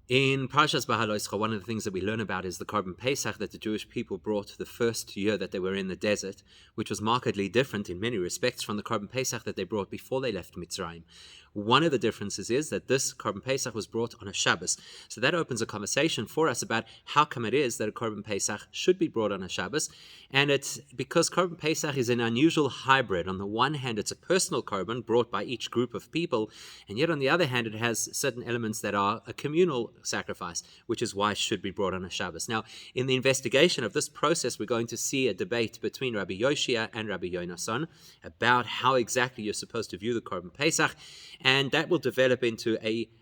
In Parshas Behaalosecha, one of the things that we learn about is the Korban Pesach that the Jewish people brought the first year that they were in the desert, which was markedly different in many respects from the Korban Pesach that they brought before they left Mitzrayim. One of the differences is that this Korban Pesach was brought on a Shabbos. So that opens a conversation for us about how come it is that a Korban Pesach should be brought on a Shabbos. And it's because Korban Pesach is an unusual hybrid. On the one hand, it's a personal Korban brought by each group of people, and yet on the other hand, it has certain elements that are a communal sacrifice, which is why it should be brought on a Shabbos. Now, in the investigation of this process, we're going to see a debate between Rabbi Yoshia and Rabbi Yonason about how exactly you're supposed to view the Korban Pesach, and that will develop into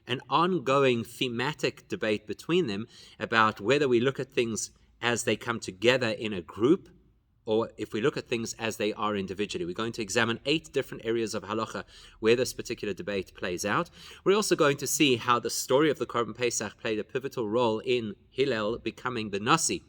an ongoing thematic debate between them about whether we look at things as they come together in a group, or if we look at things as they are individually. We're going to examine 8 different areas of halacha where this particular debate plays out. We're also going to see how the story of the Korban Pesach played a pivotal role in Hillel becoming the Nasi,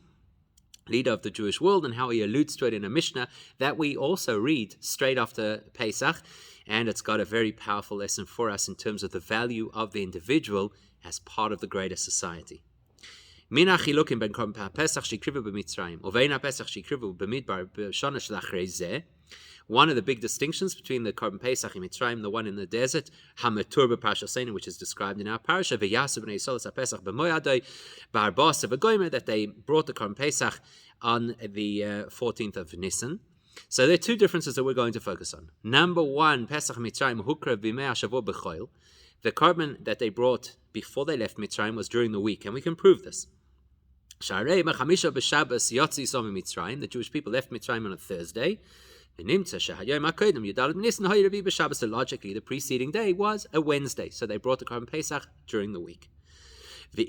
leader of the Jewish world, and how he alludes to it in a Mishnah that we also read straight after Pesach, and it's got a very powerful lesson for us in terms of the value of the individual as part of the greater society. One of the big distinctions between the Korban Pesach in Mitzrayim, the one in the desert, which is described in our parasha, that they brought the Korban Pesach on the 14th of Nisan. So there are 2 differences that we're going to focus on. Number 1, Pesach Mitzrayim hukra b'mei hashavua b'choil. The korban that they brought before they left Mitzrayim was during the week, and we can prove this. The Jewish people left Mitzrayim on a Thursday. So logically, the preceding day was a Wednesday, so they brought the Korban Pesach during the week. Whereas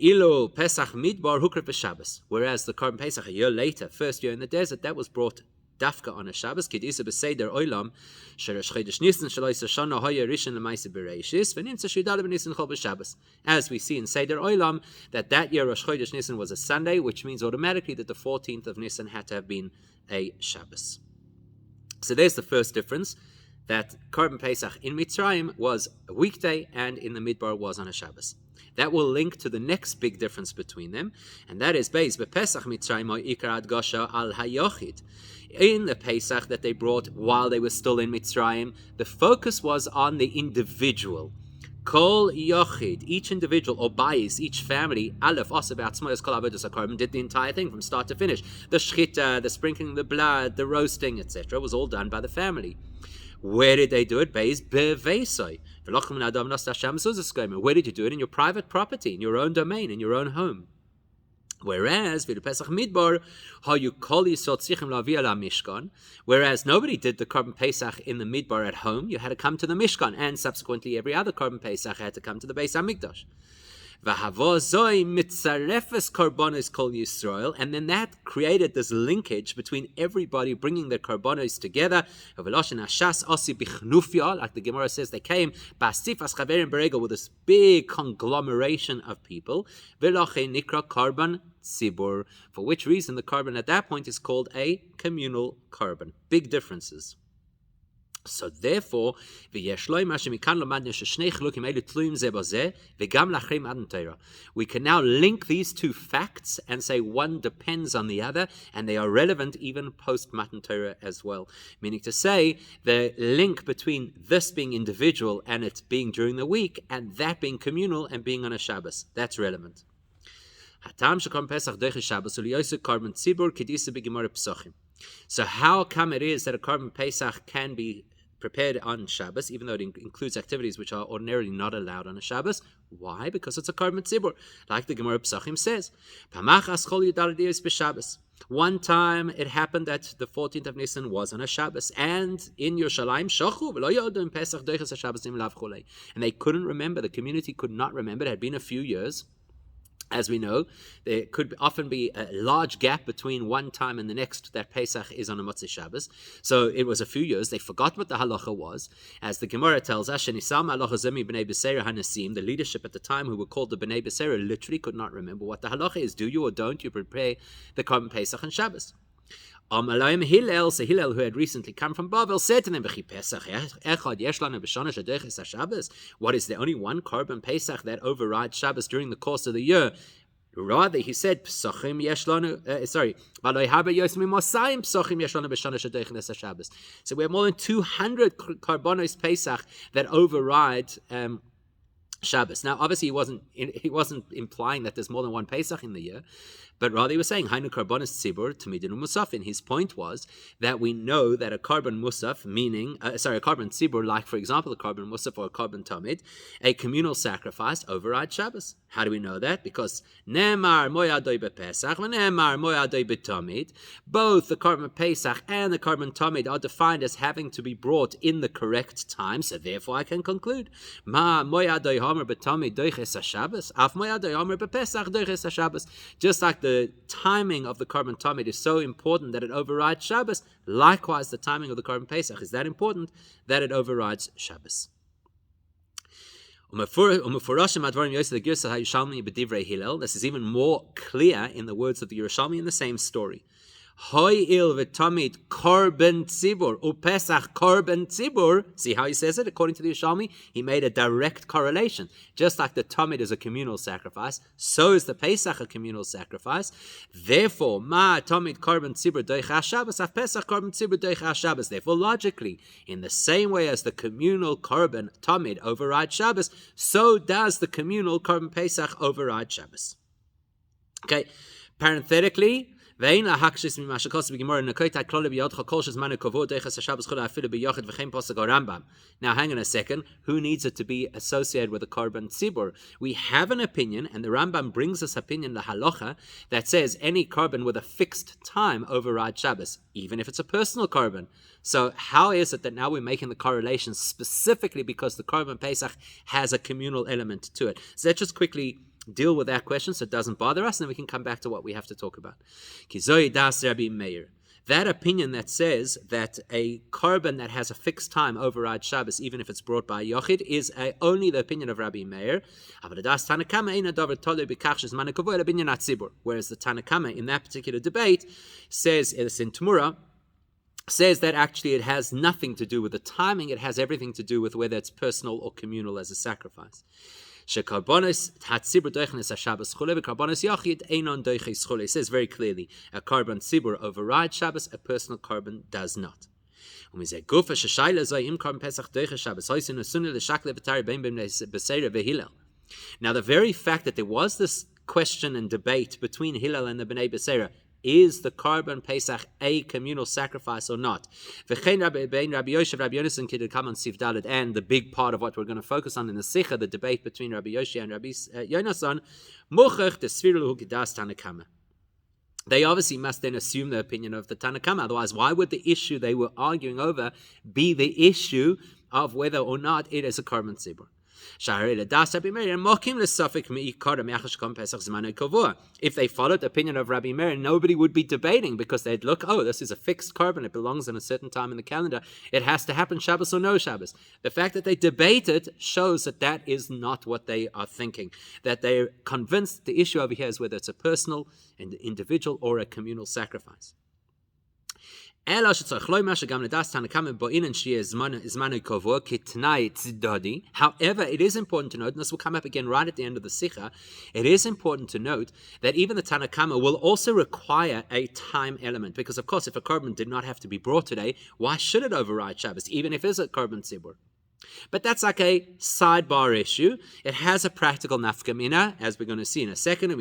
the Korban Pesach a year later, first year in the desert, that was brought dafka on a Shabbos, kidisa b'seder oilam, sheresh chedesh nisan shalois shana haya rishon l'maisa bereishis, v'nimtza shidal b'nisan chol b'Shabbos. As we see in Seder Oilam, that year Rosh Chodesh Nisan was a Sunday, which means automatically that the 14th of Nisan had to have been a Shabbos. So there's the first difference, that Korban Pesach in Mitzrayim was a weekday and in the Midbar was on a Shabbos. That will link to the next big difference between them, and that is Beis b'Pesach Mitzrayim o ikar adgasha al hayochid. In the Pesach that they brought while they were still in Mitzrayim, the focus was on the individual. Kol yochid, each individual, or bayis, each family, aleph, osav atzmoyos kol avodas hakorban, did the entire thing from start to finish. The shchita, the sprinkling the blood, the roasting, etc., was all done by the family. Where did they do it? Beis bevesoi. Where did you do it? In your private property, in your own domain, in your own home. Whereas, whereas nobody did the Korban Pesach in the Midbar at home, you had to come to the Mishkan, and subsequently every other Korban Pesach had to come to the Beis HaMikdash. And then that created this linkage between everybody bringing their korbanos together. Like the Gemara says, they came with this big conglomeration of people. For which reason the korban at that point is called a communal korban. Big differences. So therefore, we can now link these 2 facts and say one depends on the other, and they are relevant even post-Matan Torah as well. Meaning to say, the link between this being individual and it being during the week, and that being communal and being on a Shabbos, that's relevant. So how come it is that a Korban Pesach can be prepared on Shabbos, even though it includes activities which are ordinarily not allowed on a Shabbos? Why? Because it's a Korban Tzibur, like the Gemara Pesachim says. One time it happened that the 14th of Nisan was on a Shabbos, and in Yerushalayim, and they couldn't remember, the community could not remember, it had been a few years. As we know, there could often be a large gap between one time and the next that Pesach is on a Motzei Shabbos. So it was a few years. They forgot what the halacha was. As the Gemara tells us, the leadership at the time, who were called the Bnei Besera, literally could not remember what the halacha is. Do you or don't you prepare the Korban Pesach on Shabbos? Alayim Hillel, so Hillel, who had recently come from Babel, said to them, what is there only one Korban Pesach that overrides Shabbos during the course of the year? Rather, he said, Psachim yeshlanu, so we have more than 200 Korbanos Pesach that override Shabbos. Now, obviously, he wasn't implying that there's more than one Pesach in the year, but rather he was saying, Hainu Karbonis Tzibur Tamidin Musafin. His point was that we know that a Karban Musaf, meaning, a Karban Tzibur, like, for example, a Karban Musaf or a Karban Tamid, a communal sacrifice overrides Shabbos. How do we know that? Because Ne'emar Moyadoi B'Pesach, Ne'emar Moyadoi B'Tamid, both the Karban Pesach and the Karban Tamid are defined as having to be brought in the correct time, so therefore I can conclude, Ma Moyadoi Homer B'Tamid Doiches HaShabbos, Af Moyadoi Homer B'Pesach Doiches HaShabbos. Just like the timing of the Karban Tamid is so important that it overrides Shabbos, likewise the timing of the Karban Pesach is that important that it overrides Shabbos. This is even more clear in the words of the Yerushalmi in the same story. Ho'il v'tamid korban tzibur upesach korban tzibur. See how he says it? According to the Yerushalmi, he made a direct correlation. Just like the tamid is a communal sacrifice, so is the Pesach a communal sacrifice. Therefore, ma tamid korban tzibur doich Shabbos, af pesach korban tzibur doich Shabbos. Therefore, logically, in the same way as the communal korban tamid overrides Shabbos, so does the communal korban Pesach override Shabbos. Okay, parenthetically. Now hang on a second. Who needs it to be associated with the Korban Tzibur? We have an opinion, and the Rambam brings this opinion, the halacha, that says any Korban with a fixed time overrides Shabbos, even if it's a personal Korban. So how is it that now we're making the correlation specifically because the Korban Pesach has a communal element to it? So let's just quickly deal with that question so it doesn't bother us, and then we can come back to what we have to talk about. Kizoi das Rabbi Meir. That opinion that says that a korban that has a fixed time overrides Shabbos, even if it's brought by a yochid, is only the opinion of Rabbi Meir. Whereas the Tanakama in that particular debate says, it's in Tmura, says that actually it has nothing to do with the timing, it has everything to do with whether it's personal or communal as a sacrifice. It says very clearly, a korban tzibur overrides Shabbos, a personal korban does not. Now the very fact that there was this question and debate between Hillel and the Bnei Beseira, is the Korban Pesach a communal sacrifice or not? And the big part of what we're going to focus on in the Sikha, the debate between Rabbi Yoshi and Rabbi Yonasan, they obviously must then assume the opinion of the Tanakama. Otherwise, why would the issue they were arguing over be the issue of whether or not it is a Korban Tzibur? If they followed the opinion of Rabbi Meir, nobody would be debating, because they'd look, this is a fixed korban, it belongs in a certain time in the calendar, it has to happen Shabbos or no Shabbos. The fact that they debate it shows that that is not what they are thinking, that they're convinced the issue over here is whether it's a personal, an individual, or a communal sacrifice. However, it is important to note, and this will come up again right at the end of the Sikha, it is important to note that even the Tanakama will also require a time element, because of course if a korban did not have to be brought today, why should it override Shabbos, even if it is a korban tzibur? But that's like a sidebar issue. It has a practical nafkamina, as we're going to see in a second. So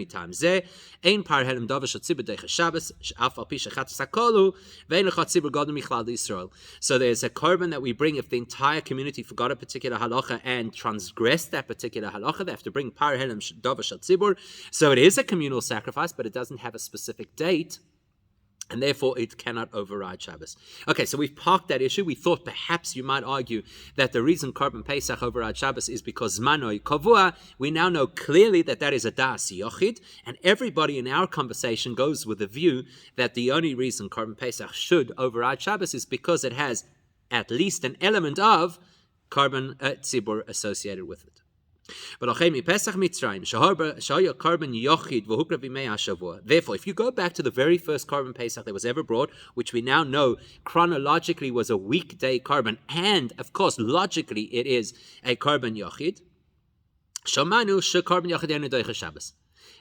there's a korban that we bring if the entire community forgot a particular halacha and transgressed that particular halacha. They have to bring par helem dava shel tzibur. So it is a communal sacrifice, but it doesn't have a specific date, and therefore it cannot override Shabbos. Okay, so we've parked that issue. We thought perhaps you might argue that the reason Korban Pesach overrides Shabbos is because Zmanoi Kavua. We now know clearly that that is a Das Yochid, and everybody in our conversation goes with the view that the only reason Korban Pesach should override Shabbos is because it has at least an element of Korban Tzibur associated with it. Therefore, if you go back to the very first Korban Pesach that was ever brought, which we now know chronologically was a weekday Korban, and of course logically it is a Korban Yochid,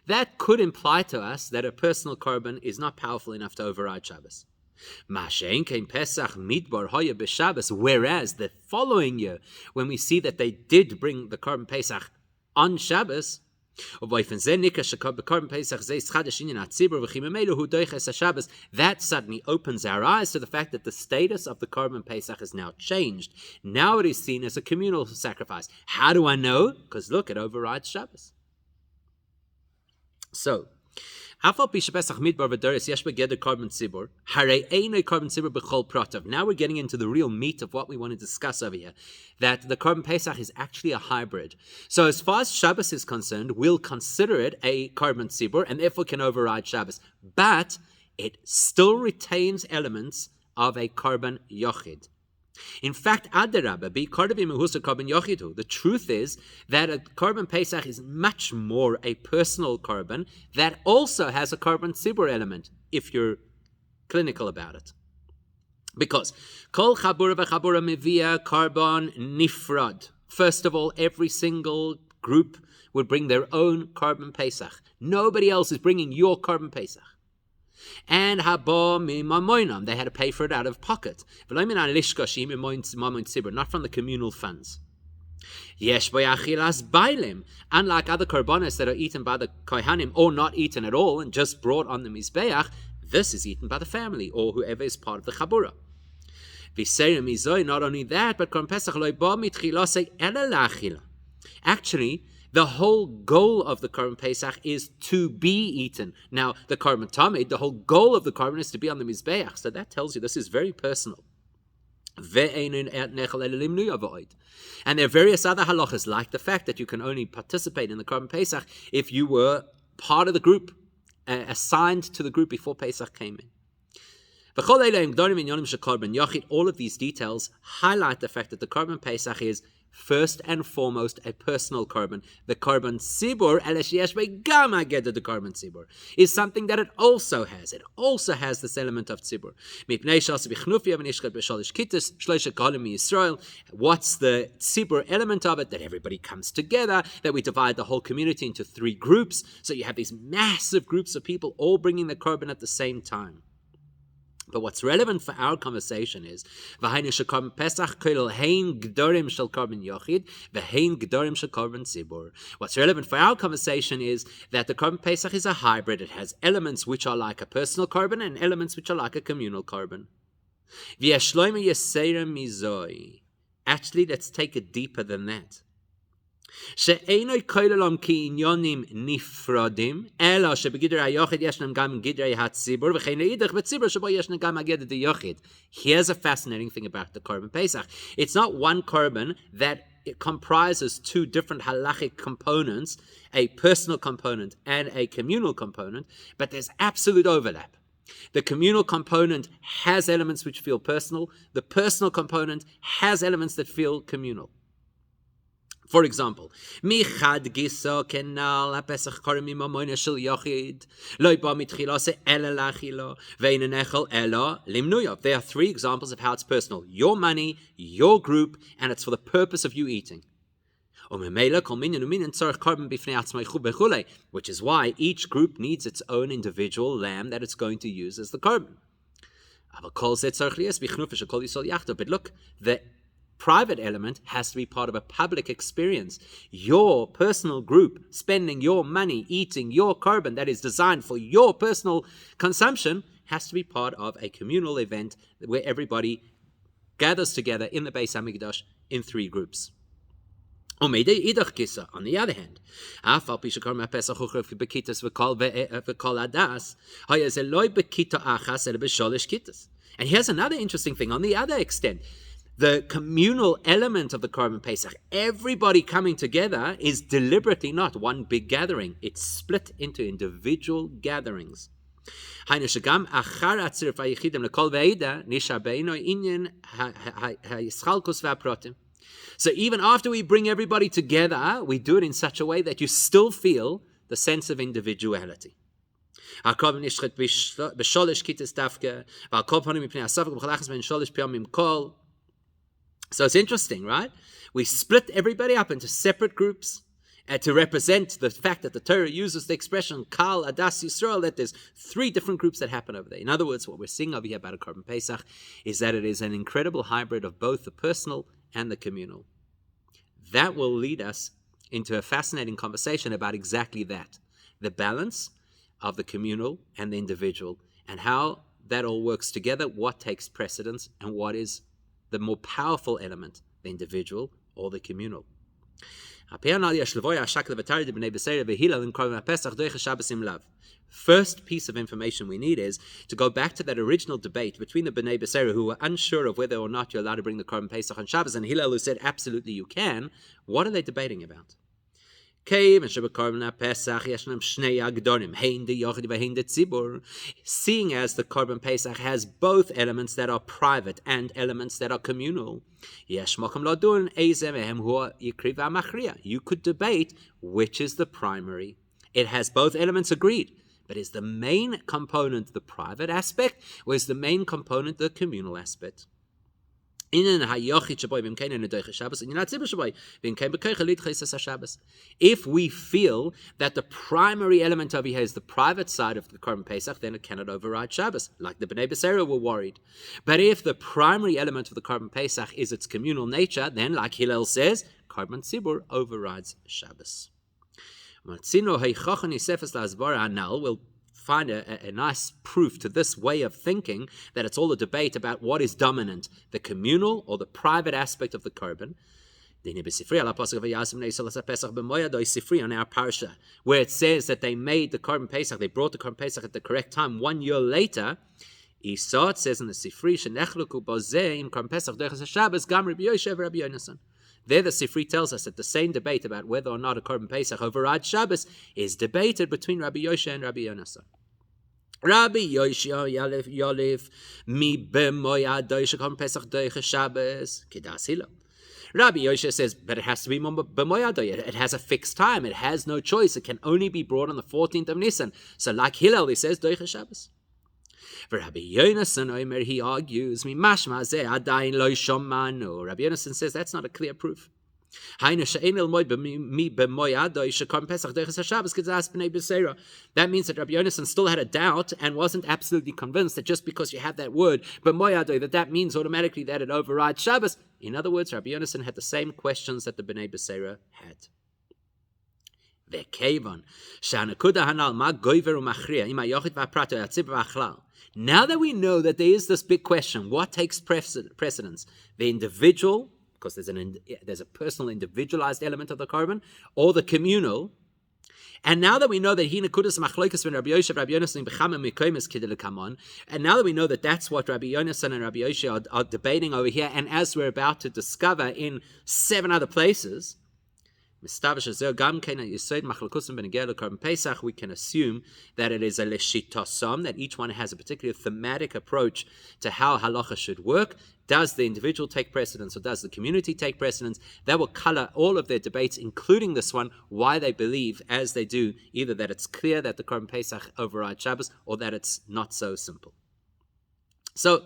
that could imply to us that a personal Korban is not powerful enough to override Shabbos. Whereas the following year, when we see that they did bring the Korban Pesach on Shabbos, that suddenly opens our eyes to the fact that the status of the Korban Pesach is now changed. Now it is seen as a communal sacrifice. How do I know? Because look, it overrides Shabbos. So, now we're getting into the real meat of what we want to discuss over here, that the Korban Pesach is actually a hybrid. So as far as Shabbos is concerned, we'll consider it a Korban Tzibur and therefore can override Shabbos. But it still retains elements of a Korban Yochid. In fact, the truth is that a Korban Pesach is much more a personal Korban that also has a Korban Tzibur element, if you're clinical about it. Because Kol Chabura v'Chabura Mevia Korban Nifrad. First of all, every single group would bring their own Korban Pesach. Nobody else is bringing your Korban Pesach. And they had to pay for it out of pocket. Not from the communal funds. Unlike other korbanos that are eaten by the kohanim or not eaten at all and just brought on the mizbeach, this is eaten by the family or whoever is part of the chabura. Not only that, but actually, the whole goal of the Korban Pesach is to be eaten. Now, the Korban Tamid, the whole goal of the Korban is to be on the Mizbeach. So that tells you this is very personal. And there are various other halachas, like the fact that you can only participate in the Korban Pesach if you were part of the group, assigned to the group before Pesach came in. All of these details highlight the fact that the Korban Pesach is first and foremost a personal korban. The korban tzibur, the korban tzibur, is something that it also has. It also has this element of tzibur. What's the tzibur element of it? That everybody comes together, that we divide the whole community into 3 groups. So you have these massive groups of people all bringing the korban at the same time. But what's relevant for our conversation is what's relevant for our conversation is that the Korban Pesach is a hybrid. It has elements which are like a personal korban and elements which are like a communal korban. Actually, let's take it deeper than that. שאינו כוללם כעניונים נפרדים, אלא שבגדר היחיד ישנם גם גדרי הציבור, וכן לאידך בציבור שבו ישנם גם הגדר היחיד. Here's a fascinating thing about the Korban Pesach. It's not one korban that it comprises 2 different halachic components, a personal component and a communal component, but there's absolute overlap. The communal component has elements which feel personal. The personal component has elements that feel communal. For example, michad gisa kenal hapesach korim imamoina shel yochid loy ba mitchilase ela lachilo ve'in nechel ela limnuyov. There are 3 examples of how it's personal: your money, your group, and it's for the purpose of you eating. Which is why each group needs its own individual lamb that it's going to use as the korban. But look, the private element has to be part of a public experience. Your personal group spending your money, eating your korban that is designed for your personal consumption has to be part of a communal event where everybody gathers together in the Beis HaMikdash in 3 groups. On the other hand, and here's another interesting thing on the other extent. The communal element of the Korban Pesach, everybody coming together, is deliberately not one big gathering. It's split into individual gatherings. There are 3 So even after we bring everybody together, we do it in such a way that you still feel the sense of individuality. So it's interesting, right? We split everybody up into separate groups to represent the fact that the Torah uses the expression Kal Adas Yisrael, that there's three different groups that happen over there. In other words, what we're seeing over here about a Korban Pesach is that it is an incredible hybrid of both the personal and the communal. That will lead us into a fascinating conversation about exactly that, the balance of the communal and the individual, and how that all works together, what takes precedence, and what is the more powerful element, the individual or the communal. First piece of information we need is to go back to that original debate between the Bnei B'Sera, who were unsure of whether or not you're allowed to bring the Korban Pesach on Shabbos, and Hillel, who said absolutely you can. What are they debating about? Seeing as the Korban Pesach has both elements that are private and elements that are communal, you could debate which is the primary. It has both elements agreed, but is the main component the private aspect, or is the main component the communal aspect? If we feel that the primary element over here is the private side of the Korban Pesach, then it cannot override Shabbos, like the Bnei B'Sera were worried. But if the primary element of the Korban Pesach is its communal nature, then, like Hillel says, Korban Tzibur overrides Shabbos. We'll find a nice proof to this way of thinking, that it's all a debate about what is dominant, the communal or the private aspect of the Korban. On our parsha, where it says that they made the Korban Pesach, they brought the Korban Pesach at the correct time 1 year later. Esau, it says in the Sifri, there the Sifri tells us that the same debate about whether or not a Korban Pesach overrides Shabbos is debated between Rabbi Yosha and Rabbi Yonasan. Rabbi Yosha Yalif mi b'moyad doisha Korban Pesach doicha Shabbos kidas Hillel. Rabbi Yosha says, but it has to be b'moyad. It has a fixed time. It has no choice. It can only be brought on the 14th of Nisan. So like Hillel, he says doicha Shabbos. For Rabbi Yonasan Omer, he argues, Rabbi Yonasan says that's not a clear proof. That means that Rabbi Yonasan still had a doubt and wasn't absolutely convinced that just because you have that word, that means automatically that it overrides Shabbos. In other words, Rabbi Yonasan had the same questions that the Bnei B'Sera had. Now that we know that there is this big question, what takes precedence? The individual, because there's a personal individualized element of the Korban, or the communal. And now that we know that and now that we know that that's what Rabbi Yonasan and Rabbi Yosha are debating over here, and as we're about to discover in 7 other places, we can assume that it is a leshitosam, that each one has a particular thematic approach to how halacha should work. Does the individual take precedence, or does the community take precedence? That will color all of their debates, including this one, why they believe as they do, either that it's clear that the Korban Pesach overrides Shabbos, or that it's not so simple. So,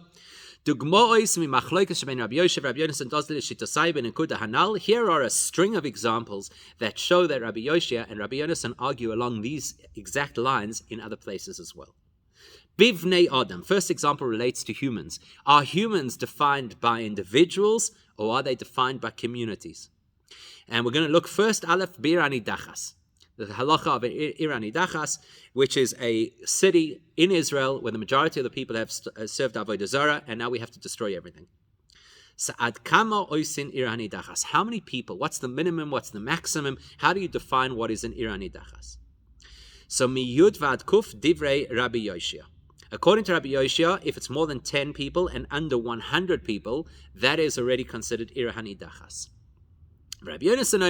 here are a string of examples that show that Rabbi Yoshia and Rabbi Yonasan argue along these exact lines in other places as well. Bivnei Adam. First example relates to humans. Are humans defined by individuals, or are they defined by communities? And we're going to look first, Aleph, Birani Dachas. The halacha of Irani Dachas, which is a city in Israel where the majority of the people have served Avodah Zarah, and now we have to destroy everything. Sa'ad kama oisin Irani Dachas. How many people? What's the minimum? What's the maximum? How do you define what is an Irani Dachas? So mi Yud Vad Kuf Divrei Rabbi Yoshia. According to Rabbi Yoshia, if it's more than 10 people and under 100 people, that is already considered Irani Dachas. Rabbi Yonasan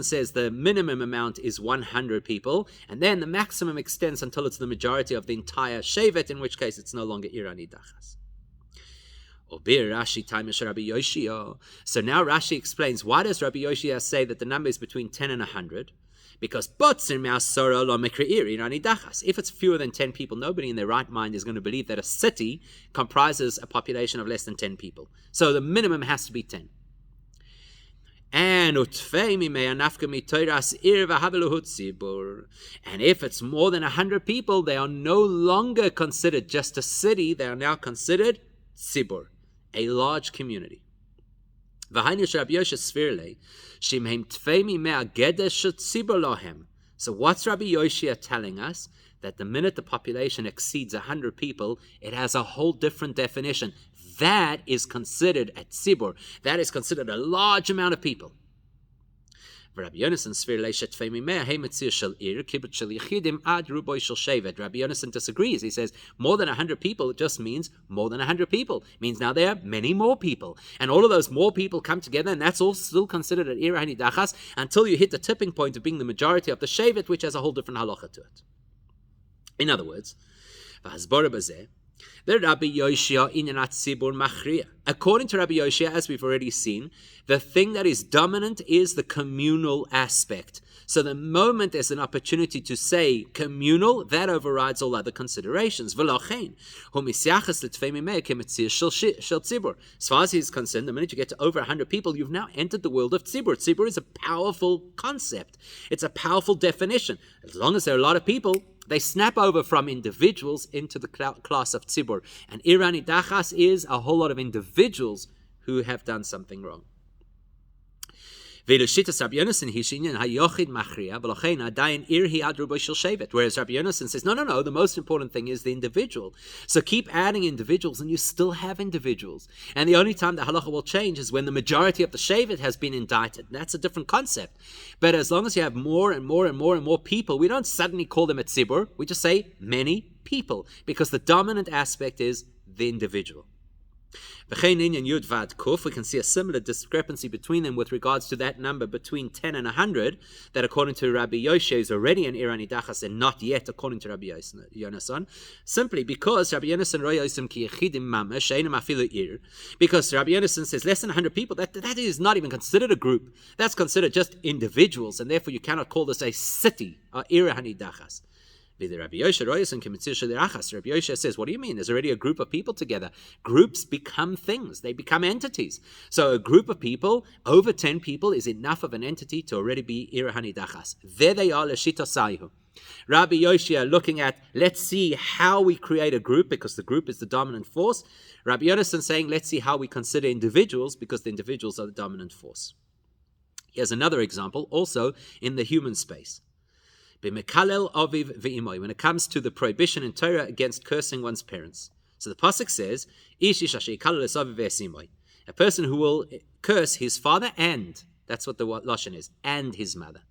says the minimum amount is 100 people, and then the maximum extends until it's the majority of the entire shevet, in which case it's no longer Irani Dachas. So now Rashi explains, why does Rabbi Yoshia say that the number is between 10 and 100? Because if it's fewer than 10 people, nobody in their right mind is going to believe that a city comprises a population of less than 10 people. So the minimum has to be 10. And if it's more than 100 people, they are no longer considered just a city, they are now considered tzibur, a large community. So what's Rabbi Yoshia telling us? That the minute the population exceeds 100 people, it has a whole different definition. That is considered a tzibur. That is considered a large amount of people. Rabbi Yonasan disagrees. He says more than 100 people, it just means more than 100 people. It means now there are many more people. And all of those more people come together, and that's all still considered an ira hanidachas until you hit the tipping point of being the majority of the shevet, which has a whole different halacha to it. In other words, the Rabbi Yoshia inyanat tzibur machriya. According to Rabbi Yoshia, as we've already seen, the thing that is dominant is the communal aspect. So the moment there's an opportunity to say communal, that overrides all other considerations. As far as he's concerned, the minute you get to over 100 people, you've now entered the world of tzibur. Tzibur is a powerful concept. It's a powerful definition. As long as there are a lot of people, they snap over from individuals into the class of tzibur. And irani dachas is a whole lot of individuals who have done something wrong. Whereas Rabbi Yonasan says, no, the most important thing is the individual. So keep adding individuals and you still have individuals. And the only time the halacha will change is when the majority of the shevet has been indicted. And that's a different concept. But as long as you have more and more and more and more people, we don't suddenly call them a tzibur. We just say many people, because the dominant aspect is the individual. We can see a similar discrepancy between them with regards to that number between 10 and 100, that according to Rabbi Yoshia is already an irani dachas and not yet according to Rabbi Yonasan, simply because Rabbi Yonasan because Rabbi Yonasan says less than 100 people, that is not even considered a group. That's considered just individuals, and therefore you cannot call this a city, or irani dachas. Rabbi Yoshia says, what do you mean? There's already a group of people together. Groups become things. They become entities. So a group of people, over 10 people, is enough of an entity to already be ira hanidachas. There they are, l'shita sayhu. Rabbi Yoshia looking at, let's see how we create a group, because the group is the dominant force. Rabbi Yonasan saying, let's see how we consider individuals, because the individuals are the dominant force. Here's another example, also in the human space. When it comes to the prohibition in Torah against cursing one's parents. So the pasuk says, a person who will curse his father and, that's what the lashon is, and his mother.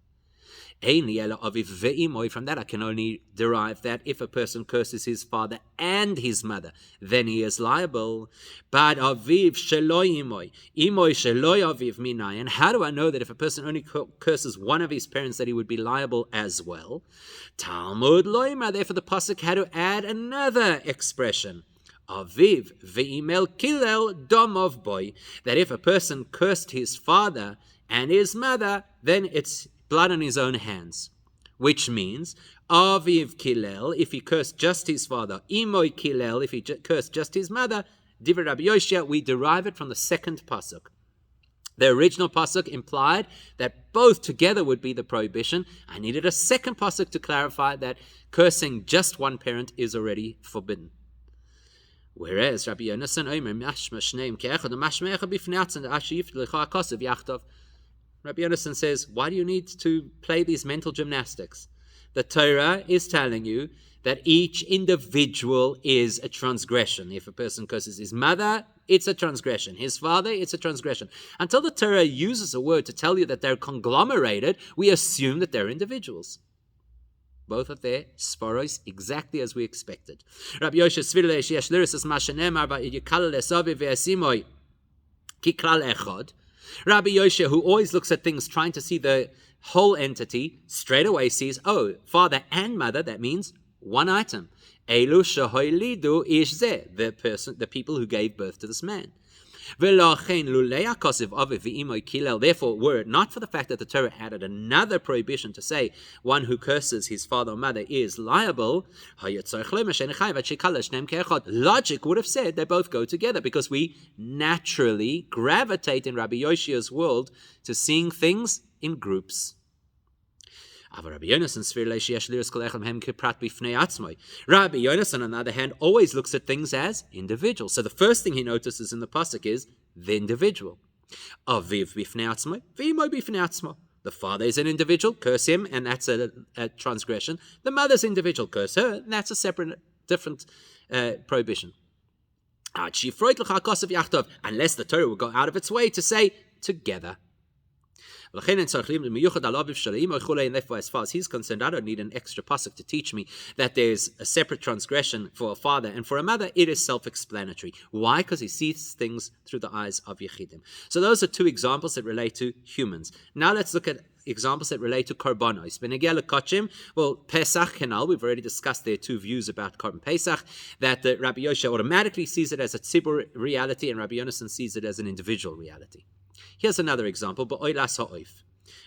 From that I can only derive that if a person curses his father and his mother, then he is liable. But aviv shelo imoy shelo aviv minay. And how do I know that if a person only curses one of his parents that he would be liable as well? Talmud loima. Therefore the pasuk had to add another expression. Aviv ve'imel kilel domov boy. That if a person cursed his father and his mother, then it's blood on his own hands, which means aviv kilel if he cursed just his father, imoy kilel if he cursed just his mother. Divrei Rabbi Yoshia, we derive it from the second pasuk. The original pasuk implied that both together would be the prohibition. I needed a second pasuk to clarify that cursing just one parent is already forbidden. Whereas Rabbi Yonasan Omer mashmash neim ke'echad mashmecha bifnei ashif lecha kosev yachtov. Rabbi Yonasan says, why do you need to play these mental gymnastics? The Torah is telling you that each individual is a transgression. If a person curses his mother, it's a transgression. His father, it's a transgression. Until the Torah uses a word to tell you that they're conglomerated, we assume that they're individuals. Both of their sporos exactly as we expected. Rabbi Yoshia Shishler Shishler is mashenemar va'yikal lesavi ve'asimoy kiklal echad. Rabbi Yoshia, who always looks at things trying to see the whole entity, straight away sees, oh, father and mother, that means one item. Elu shehoilidu ish zeh, the people who gave birth to this man. Therefore, were it not for the fact that the Torah added another prohibition to say one who curses his father or mother is liable, logic would have said they both go together, because we naturally gravitate in Rabbi Yoshia's world to seeing things in groups. Rabbi Yonasan, on the other hand, always looks at things as individuals. So the first thing he notices in the pasuk is the individual. The father is an individual, curse him, and that's a transgression. The mother's individual, curse her, and that's a separate, different prohibition. Unless the Torah will go out of its way to say together. And therefore, as far as he's concerned, I don't need an extra pasuk to teach me that there's a separate transgression for a father, and for a mother it is self-explanatory. Why? Because he sees things through the eyes of Yechidim. So those are two examples that relate to humans. Now let's look at examples that relate to korbanos. Well, Pesach Kenal, we've already discussed their two views about Korban Pesach, that the Rabbi Yosha automatically sees it as a tzibur reality, and Rabbi Yonasan sees it as an individual reality. Here's another example,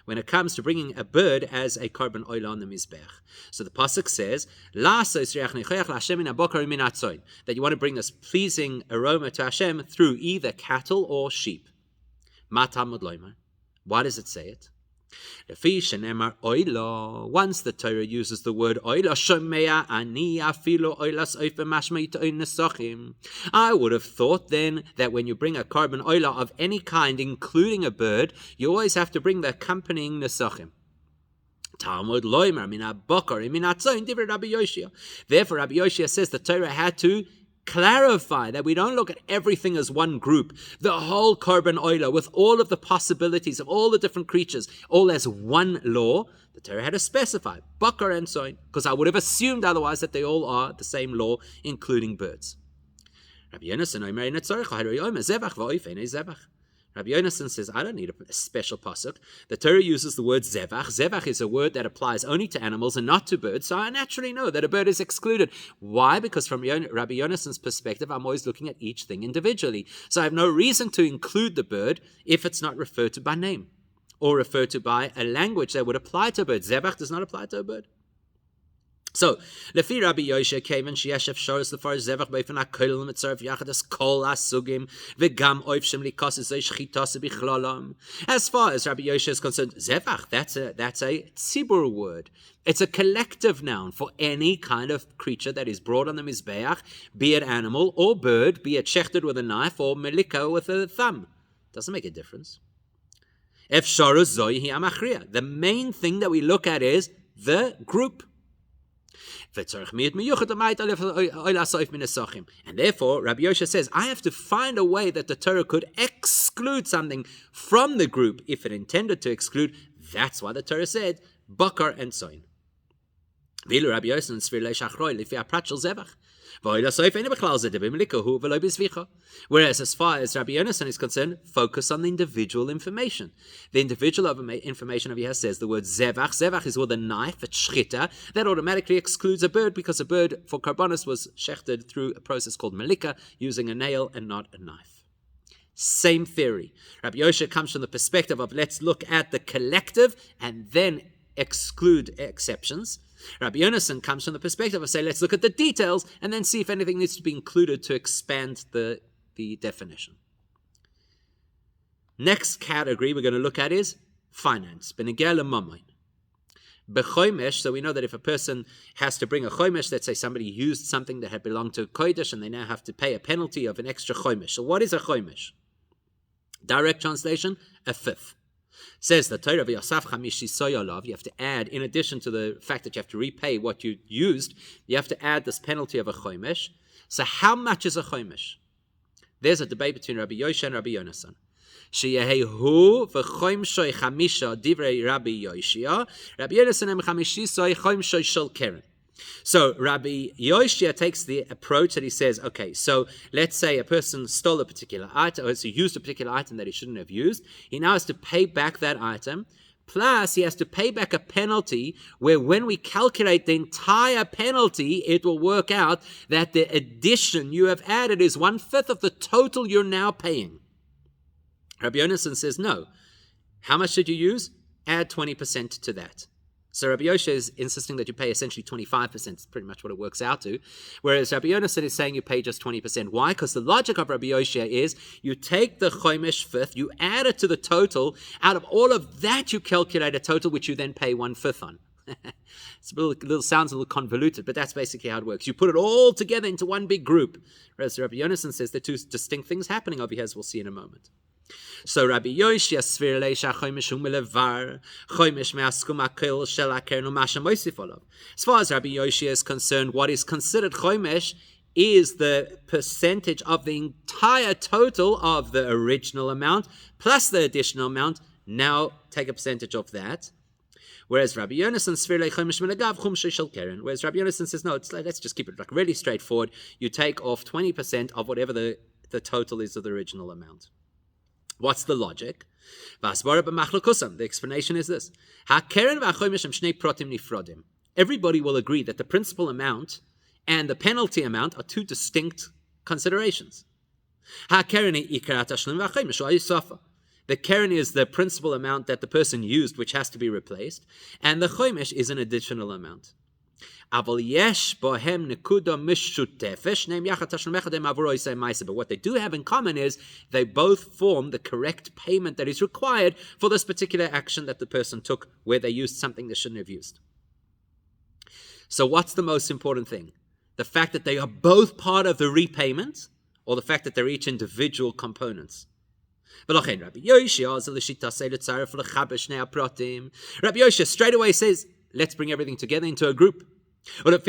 when it comes to bringing a bird as a korban oila on the mizbech. So the pasuk says, that you want to bring this pleasing aroma to Hashem through either cattle or sheep. Why does it say it? Once the Torah uses the word oila, I would have thought then that when you bring a korban oila of any kind, including a bird, you always have to bring the accompanying nesachim. Therefore, Rabbi Yoshia says the Torah had to clarify that we don't look at everything as one group, the whole korban oila with all of the possibilities of all the different creatures, all as one law. The Torah had to specify bakar and soin, because I would have assumed otherwise that they all are the same law, including birds. Rabbi Yonasan says, I don't need a special pasuk. The Torah uses the word zevach. Zevach is a word that applies only to animals and not to birds, so I naturally know that a bird is excluded. Why? Because from Rabbi Yonasan's perspective, I'm always looking at each thing individually. So I have no reason to include the bird if it's not referred to by name or referred to by a language that would apply to a bird. Zevach does not apply to a bird. So, Lefi Rabbi Yoshe came and Shieshef Shoros Lefar Zevach Beifan HaKolim Mitzaref Yachadas Kol HaSugim V'gam Oivshem Likas Zay Shchitas Bichlalam. As far as Rabbi Yoshe is concerned, Zevach, that's a tzibur word. It's a collective noun for any kind of creature that is brought on the Mizbeach, be it animal or bird, be it shechted with a knife or melika with a thumb. Doesn't make a difference. The main thing that we look at is the group. And therefore, Rabbi Yosha says, I have to find a way that the Torah could exclude something from the group if it intended to exclude. That's why the Torah said, bakar and soin. Whereas as far as Rabbi Yonasan is concerned, focus on the individual information. The individual information over here says the word zevach. Zevach is with a knife, a shchita. That automatically excludes a bird because a bird for karbonos was shechted through a process called melika, using a nail and not a knife. Same theory. Rabbi Yosha comes from the perspective of let's look at the collective and then exclude exceptions. Rabbi Yonasan comes from the perspective of say, let's look at the details and then see if anything needs to be included to expand the definition. Next category we're going to look at is finance. So we know that if a person has to bring a chomesh, let's say somebody used something that had belonged to a kodesh and they now have to pay a penalty of an extra chomesh. So what is a chomesh? Direct translation, a fifth. Says the Torah, you have to add, in addition to the fact that you have to repay what you used, you have to add this penalty of a chomesh. So how much is a chomesh? There's a debate between Rabbi Yosha and Rabbi Yonasan. Sheyehu v'choimshoi chamisha divrei Rabbi Yoshia, Rabbi Yonasan em chamishisoi choimshoi shel keren. So Rabbi Yoshia takes the approach that he says, okay, so let's say a person stole a particular item, or used a particular item that he shouldn't have used. He now has to pay back that item Plus, he has to pay back a penalty where when we calculate the entire penalty, it will work out that the addition you have added is 1/5 of the total you're now paying. Rabbi Yonasan says, no. How much did you use? Add 20% to that. So Rabbi Yoshe is insisting that you pay essentially 25%. It's pretty much what it works out to. Whereas Rabbi Yonasan is saying you pay just 20%. Why? Because the logic of Rabbi Yoshe is you take the chomesh fifth, you add it to the total. Out of all of that, you calculate a total, which you then pay 1/5 on. It's sounds a little convoluted, but that's basically how it works. You put it all together into one big group. Whereas Rabbi Yonasan says there are two distinct things happening over here, as we'll see in a moment. So Rabbi Yoshi asvir leisha chomesh umelevar chomesh me'askum akil shel akern u'masha moisif olav. As far as Rabbi Yoshi is concerned, what is considered chomesh is the percentage of the entire total of the original amount plus the additional amount. Now take a percentage of that. Whereas Rabbi Yonasan svir le chomesh melagav chumshe shel keren. Whereas Rabbi Yonasan says, no, let's just keep it like really straightforward. You take off 20% of whatever the total is of the original amount. What's the logic? The explanation is this. Everybody will agree that the principal amount and the penalty amount are two distinct considerations. The keren is the principal amount that the person used, which has to be replaced, and the chomesh is an additional amount. But what they do have in common is they both form the correct payment that is required for this particular action that the person took where they used something they shouldn't have used. So what's the most important thing? The fact that they are both part of the repayment, or the fact that they're each individual components? Rabbi Yoshe straight away says, let's bring everything together into a group. So as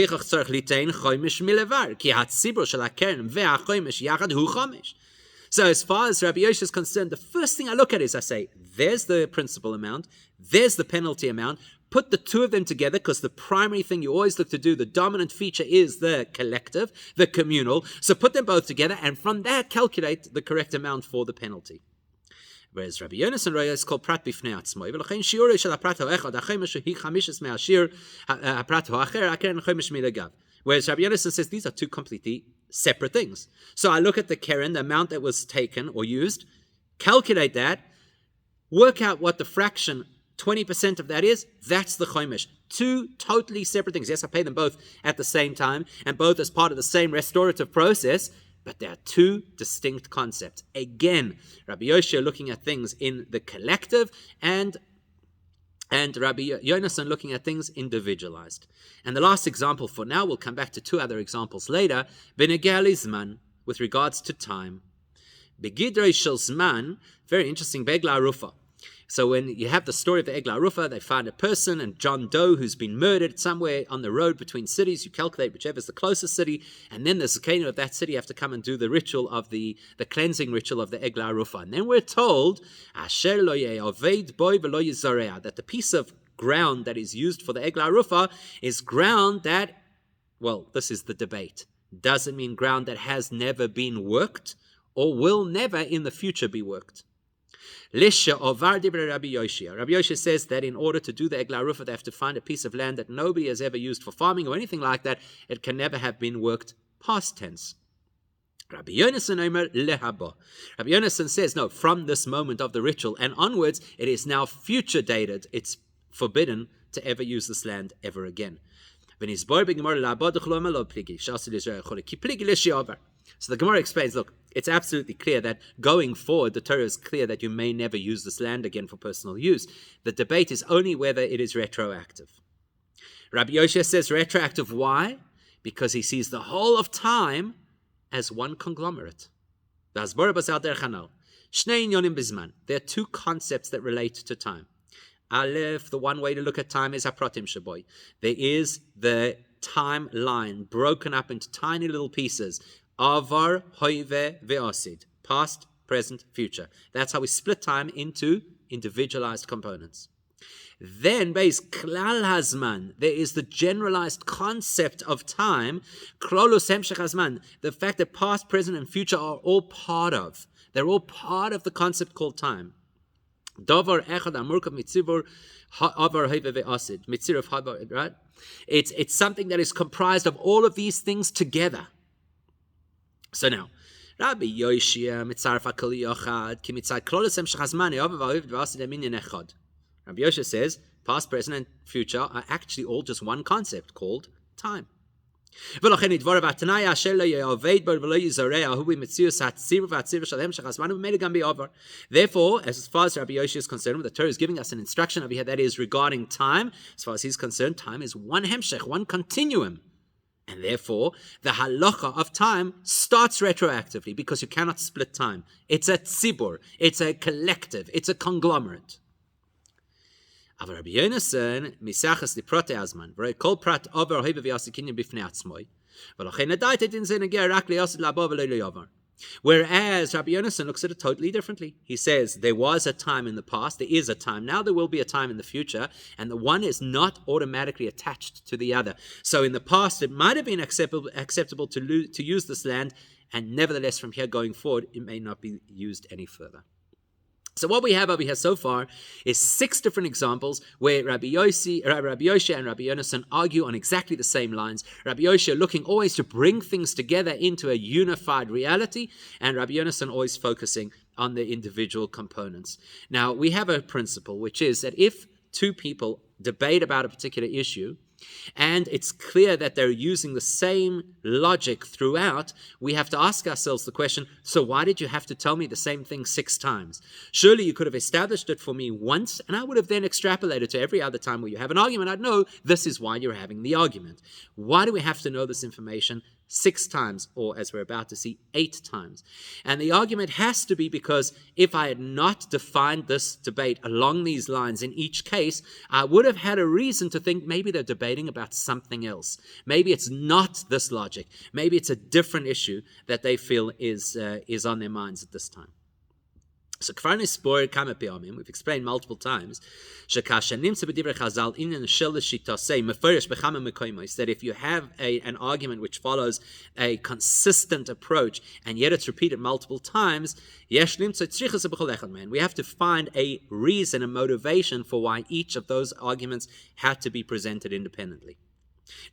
far as Rabbi Yoshe is concerned, the first thing I look at is I say, there's the principal amount, there's the penalty amount, put the two of them together, because the primary thing you always look to do, the dominant feature is the collective, the communal. So put them both together, and from that calculate the correct amount for the penalty. Whereas Rabbi Yonasan Raya is called prat bifnei atzmoi, v'lochein shiurei shel haprat ha'echad ha'chomesh hi chamishes me'ashir haprat ha'acher ha'keren chomesh milagav. Whereas Rabbi Yonasan says these are two completely separate things. So I look at the keren, the amount that was taken or used, calculate that, work out what the fraction 20% of that is. That's the chomesh. Two totally separate things. Yes, I pay them both at the same time and both as part of the same restorative process. But there are two distinct concepts. Again, Rabbi Yoshua looking at things in the collective and Rabbi Yonasan looking at things individualized. And the last example for now, we'll come back to two other examples later, Benegel Zman, with regards to time. Begidrei shel Zman, very interesting, Begla Rufa. So when you have the story of the Egla Rufa, they find a person and John Doe who's been murdered somewhere on the road between cities. You calculate whichever is the closest city, and then the Zakenu of that city have to come and do the ritual of the cleansing ritual of the Egla Rufa. And then we're told Asher lo ye'oved boy v'lo yizoreah, that the piece of ground that is used for the Egla Rufa is ground that, well, this is the debate. Does it mean ground that has never been worked or will never in the future be worked? Rabbi Yoshua says that in order to do the Egla Rufa, they have to find a piece of land that nobody has ever used for farming or anything like that. It can never have been worked past tense. Rabbi Yonasan says, no, from this moment of the ritual and onwards, it is now future dated. It's forbidden to ever use this land ever again. So the Gemara explains, look, it's absolutely clear that going forward, the Torah is clear that you may never use this land again for personal use. The debate is only whether it is retroactive. Rabbi Yoshua says retroactive. Why? Because he sees the whole of time as one conglomerate. There are two concepts that relate to time. Aleph, the one way to look at time is hapratim shaboy. There is the timeline broken up into tiny little pieces. Avar, hoive, ve'asid. Past, present, future. That's how we split time into individualized components. Then, base klal hazman, there is the generalized concept of time, krolos hemshech hazman, the fact that past, present, and future are all part of. They're all part of the concept called time. Davar echad amurkav mitzivur ha'avar ha've ve'asid. Mitzirav ha'avar, right? It's something that is comprised of all of these things together. So now, Rabbi Yoshia mitzarfa kol yochad ki mitzad klolesem shechazmani ha'avar ha've ve'asid eminyan echad. Rabbi Yoshia says, past, present, and future are actually all just one concept called time. Therefore, as far as Rabbi Yoshi is concerned, the Torah is giving us an instruction over here that is regarding time. As far as he's concerned, time is one hemshech, one continuum. And therefore, the halacha of time starts retroactively because you cannot split time. It's a tzibur, it's a collective, it's a conglomerate. Aber Rabbi Yonason misachas di prote azman, v'rei kol prat over hoive v'yasikinyan b'fnei atzmoi, v'lochen adaitet in zeh neger rak liyasid labo v'lo liyavar. Whereas Rabbi Yonason looks at it totally differently. He says there was a time in the past, there is a time now, there will be a time in the future, and the one is not automatically attached to the other. So in the past, it might have been acceptable to use this land, and nevertheless, from here going forward, it may not be used any further. So what we have over here so far is 6 different examples where Rabbi Yoshi and Rabbi Yonason argue on exactly the same lines. Rabbi Yoshi looking always to bring things together into a unified reality, and Rabbi Yonason always focusing on the individual components. Now, we have a principle, which is that if 2 people debate about a particular issue, and it's clear that they're using the same logic throughout, we have to ask ourselves the question, so why did you have to tell me the same thing 6 times? Surely you could have established it for me once, and I would have then extrapolated to every other time where you have an argument. I'd know this is why you're having the argument. Why do we have to know this information 6 times, or as we're about to see, 8 times? And the argument has to be because if I had not defined this debate along these lines in each case, I would have had a reason to think maybe they're debating about something else. Maybe it's not this logic. Maybe it's a different issue that they feel is on their minds at this time. So we've explained multiple times that if you have an argument which follows a consistent approach and yet it's repeated multiple times, we have to find a reason, a motivation for why each of those arguments had to be presented independently.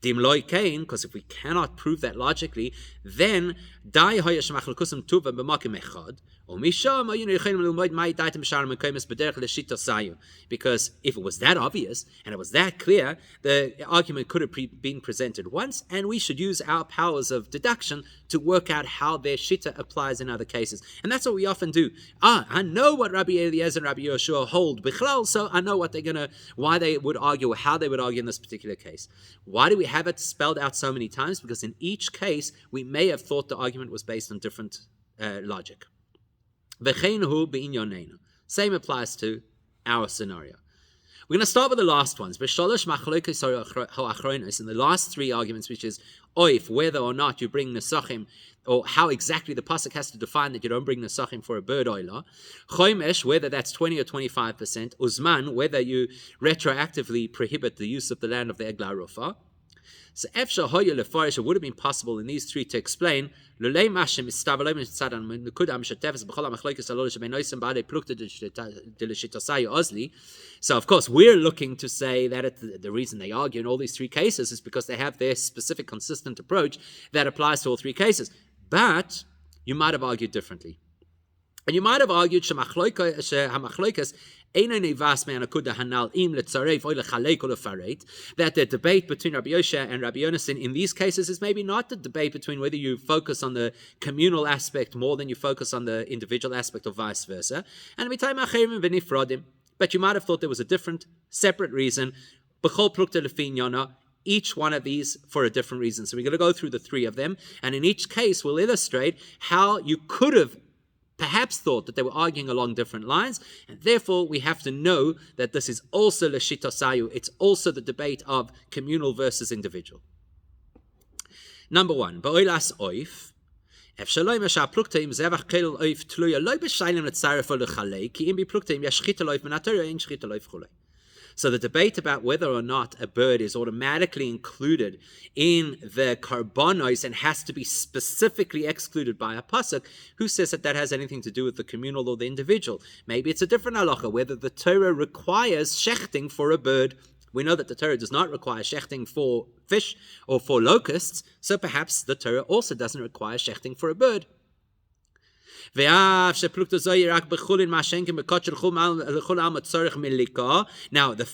Because if we cannot prove that logically, then because if it was that obvious and it was that clear, the argument could have been presented once, and we should use our powers of deduction to work out how their shita applies in other cases. And that's what we often do. I know what Rabbi Eliezer and Rabbi Yoshua hold bichlal, so I know why they would argue, or how they would argue in this particular case. Why do we have it spelled out so many times? Because in each case, we may have thought the argument was based on different logic. Same applies to our scenario. We're going to start with the last ones. In the last 3 arguments, which is oif, whether or not you bring nesachim, or how exactly the pasuk has to define that you don't bring nesachim for a bird oilah. Chomesh, whether that's 20 or 25%. Uzman, whether you retroactively prohibit the use of the land of the Eglah Rufa. So Efshar Hoya Lefarish, it would have been possible in these 3 to explain. So of course we're looking to say that the reason they argue in all these 3 cases is because they have their specific consistent approach that applies to all 3 cases. But you might have argued differently. And you might have argued that the debate between Rabbi Yoshia and Rabbi Yonason in these cases is maybe not the debate between whether you focus on the communal aspect more than you focus on the individual aspect, or vice versa. But you might have thought there was a different, separate reason. Each one of these for a different reason. So we're going to go through the 3 of them, and in each case we'll illustrate how you could have perhaps thought that they were arguing along different lines, and therefore we have to know that this is also l'shita sayu. It's also the debate of communal versus individual. Number 1, ba'oilas oif. So the debate about whether or not a bird is automatically included in the karbonos and has to be specifically excluded by a pasuk, who says that that has anything to do with the communal or the individual? Maybe it's a different halacha, whether the Torah requires shechting for a bird. We know that the Torah does not require shechting for fish or for locusts, so perhaps the Torah also doesn't require shechting for a bird. Now, the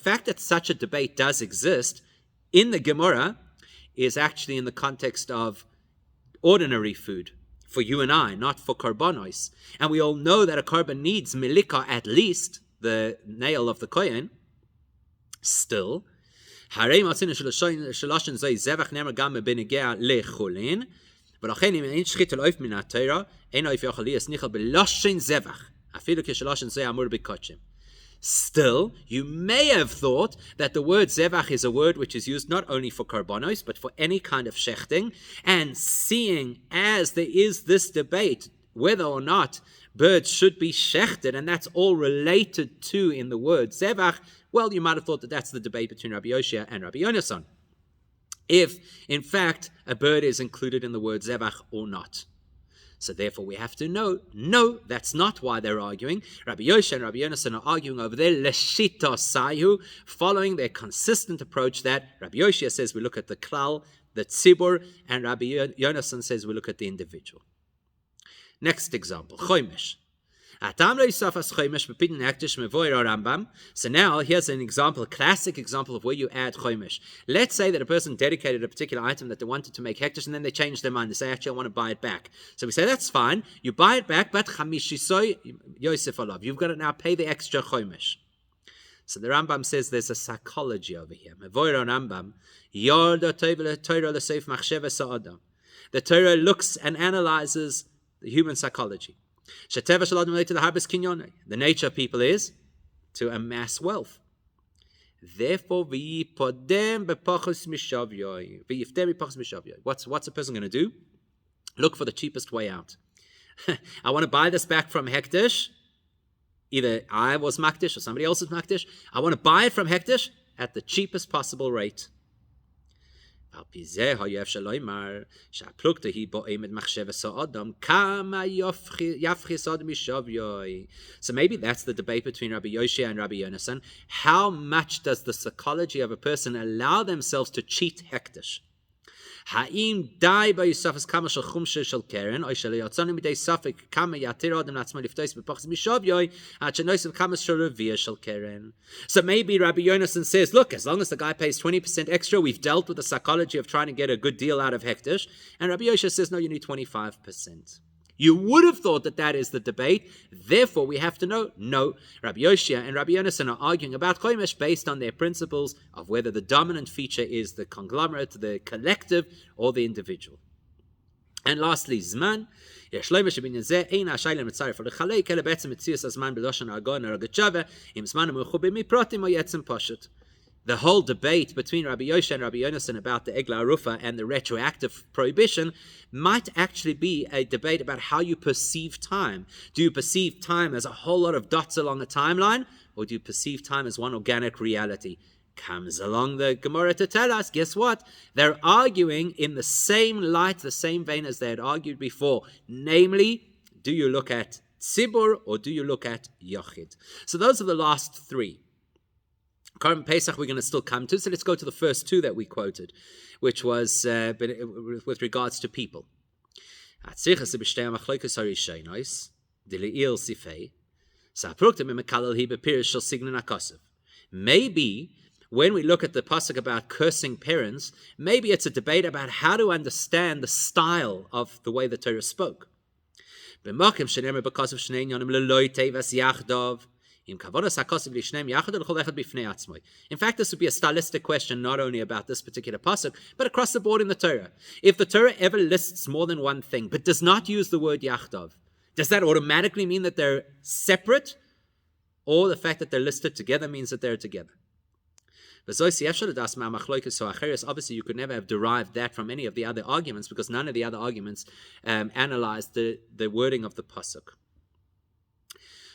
fact that such a debate does exist in the Gemara is actually in the context of ordinary food for you and I, not for karbonos. And we all know that a carbon needs milika, at least the nail of the kohen. Still, but if still, you may have thought that the word zevach is a word which is used not only for karbonos, but for any kind of shechting, and seeing as there is this debate whether or not birds should be shechted, and that's all related to in the word zevach, well, you might have thought that that's the debate between Rabbi Yoshia and Rabbi Yonasan, if, in fact, a bird is included in the word zevach or not. So therefore we have to know, no, that's not why they're arguing. Rabbi Yoshia and Rabbi Yonasan are arguing over there, leshita sayu, following their consistent approach that Rabbi Yoshia says we look at the klal, the tzibur, and Rabbi Yonasan says we look at the individual. Next example, chomesh. So now here's an example, a classic example of where you add chomesh. Let's say that a person dedicated a particular item that they wanted to make hektish, and then they changed their mind. They say, actually, I want to buy it back. So we say, that's fine. You buy it back, but chamishisoy yosef alav. You've got to now pay the extra chomesh. So the Rambam says there's a psychology over here. The Torah looks and analyzes the human psychology. The nature of people is to amass wealth. Therefore, what's a person going to do? Look for the cheapest way out. I want to buy this back from Hektish. Either I was Makdish or somebody else is Makdish. I want to buy it from Hektish at the cheapest possible rate. So maybe that's the debate between Rabbi Yoshia and Rabbi Yonasan. How much does the psychology of a person allow themselves to cheat hektish? האם די ביוסף כמה של חומשה של קרן, או שליוצאנו מדי ספק כמה יתיר אדם לעצמו לפתוס בפחס משוויוי, עד שנויסף כמה של רביע של קרן. So maybe Rabbi Yonasan says, look, as long as the guy pays 20% extra, we've dealt with the psychology of trying to get a good deal out of hektish. And Rabbi Yoshia says, no, you need 25%. You would have thought that that is the debate. Therefore, we have to know, no, Rabbi Yoshia and Rabbi Yonasan are arguing about chomesh based on their principles of whether the dominant feature is the conglomerate, the collective, or the individual. And lastly, zman. The whole debate between Rabbi Yoshia and Rabbi Yonasan about the Egla Arufa and the retroactive prohibition might actually be a debate about how you perceive time. Do you perceive time as a whole lot of dots along a timeline, or do you perceive time as one organic reality? Comes along the Gemara to tell us, guess what? They're arguing in the same light, the same vein as they had argued before. Namely, do you look at Tzibur or do you look at Yochid? So those are the last three. Korban Pesach we're going to still come to, so let's go to the first two that we quoted, which was with regards to people. Maybe when we look at the pasuk about cursing parents, maybe it's a debate about how to understand the style of the way the Torah spoke. In fact, this would be a stylistic question not only about this particular pasuk, but across the board in the Torah. If the Torah ever lists more than one thing, but does not use the word yachdav, does that automatically mean that they're separate? Or the fact that they're listed together means that they're together? Obviously, you could never have derived that from any of the other arguments, because none of the other arguments analyzed the wording of the pasuk.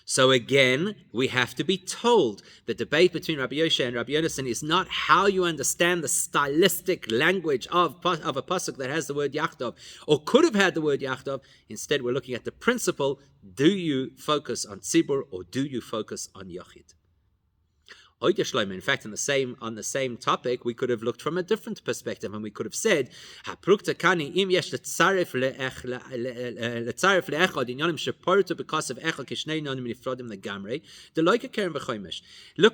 So again, we have to be told the debate between Rabbi Yoshe and Rabbi Yonasan is not how you understand the stylistic language of a pasuk that has the word Yachtov, or could have had the word Yachtov. Instead, we're looking at the principle: do you focus on Tzibur or do you focus on Yochid? In fact, on the same topic, we could have looked from a different perspective, and we could have said, look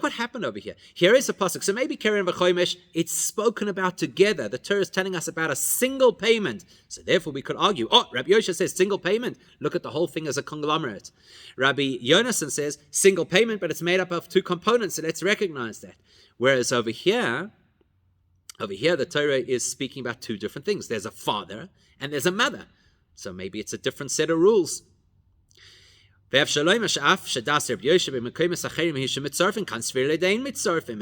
what happened over here. Here is a pasuk. So maybe keren v'chomesh, it's spoken about together. The Torah is telling us about a single payment. So therefore, we could argue, Rabbi Yoshe says single payment. Look at the whole thing as a conglomerate. Rabbi Yonasan says single payment, but it's made up of two components. So let's recognize that. Whereas over here, the Torah is speaking about two different things. There's a father and there's a mother. So maybe it's a different set of rules. And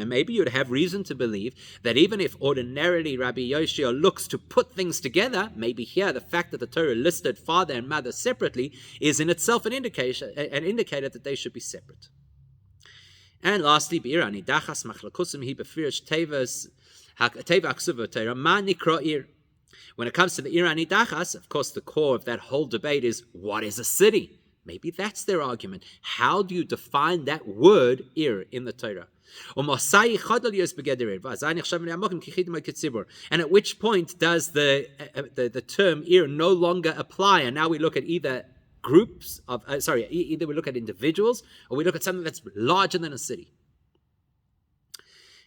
maybe you'd have reason to believe that even if ordinarily Rabbi Yoshia looks to put things together, maybe here the fact that the Torah listed father and mother separately is in itself an indicator that they should be separate. And lastly, when it comes to the Irani Dachas, of course, the core of that whole debate is, what is a city? Maybe that's their argument. How do you define that word ir in the Torah? And at which point does the term ir no longer apply? And now we look at either groups of, either we look at individuals or we look at something that's larger than a city.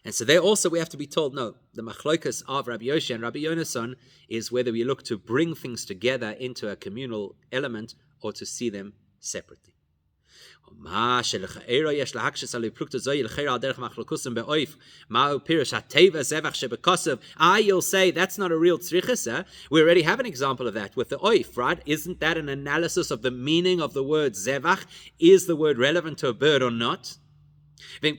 And so there also we have to be told, no, the machlokas of Rabbi Yoshe and Rabbi Yonasan is whether we look to bring things together into a communal element or to see them separately. You'll say that's not a real tzrichas. We already have an example of that with the oif, right? Isn't that an analysis of the meaning of the word zevach? Is the word relevant to a bird or not? Why do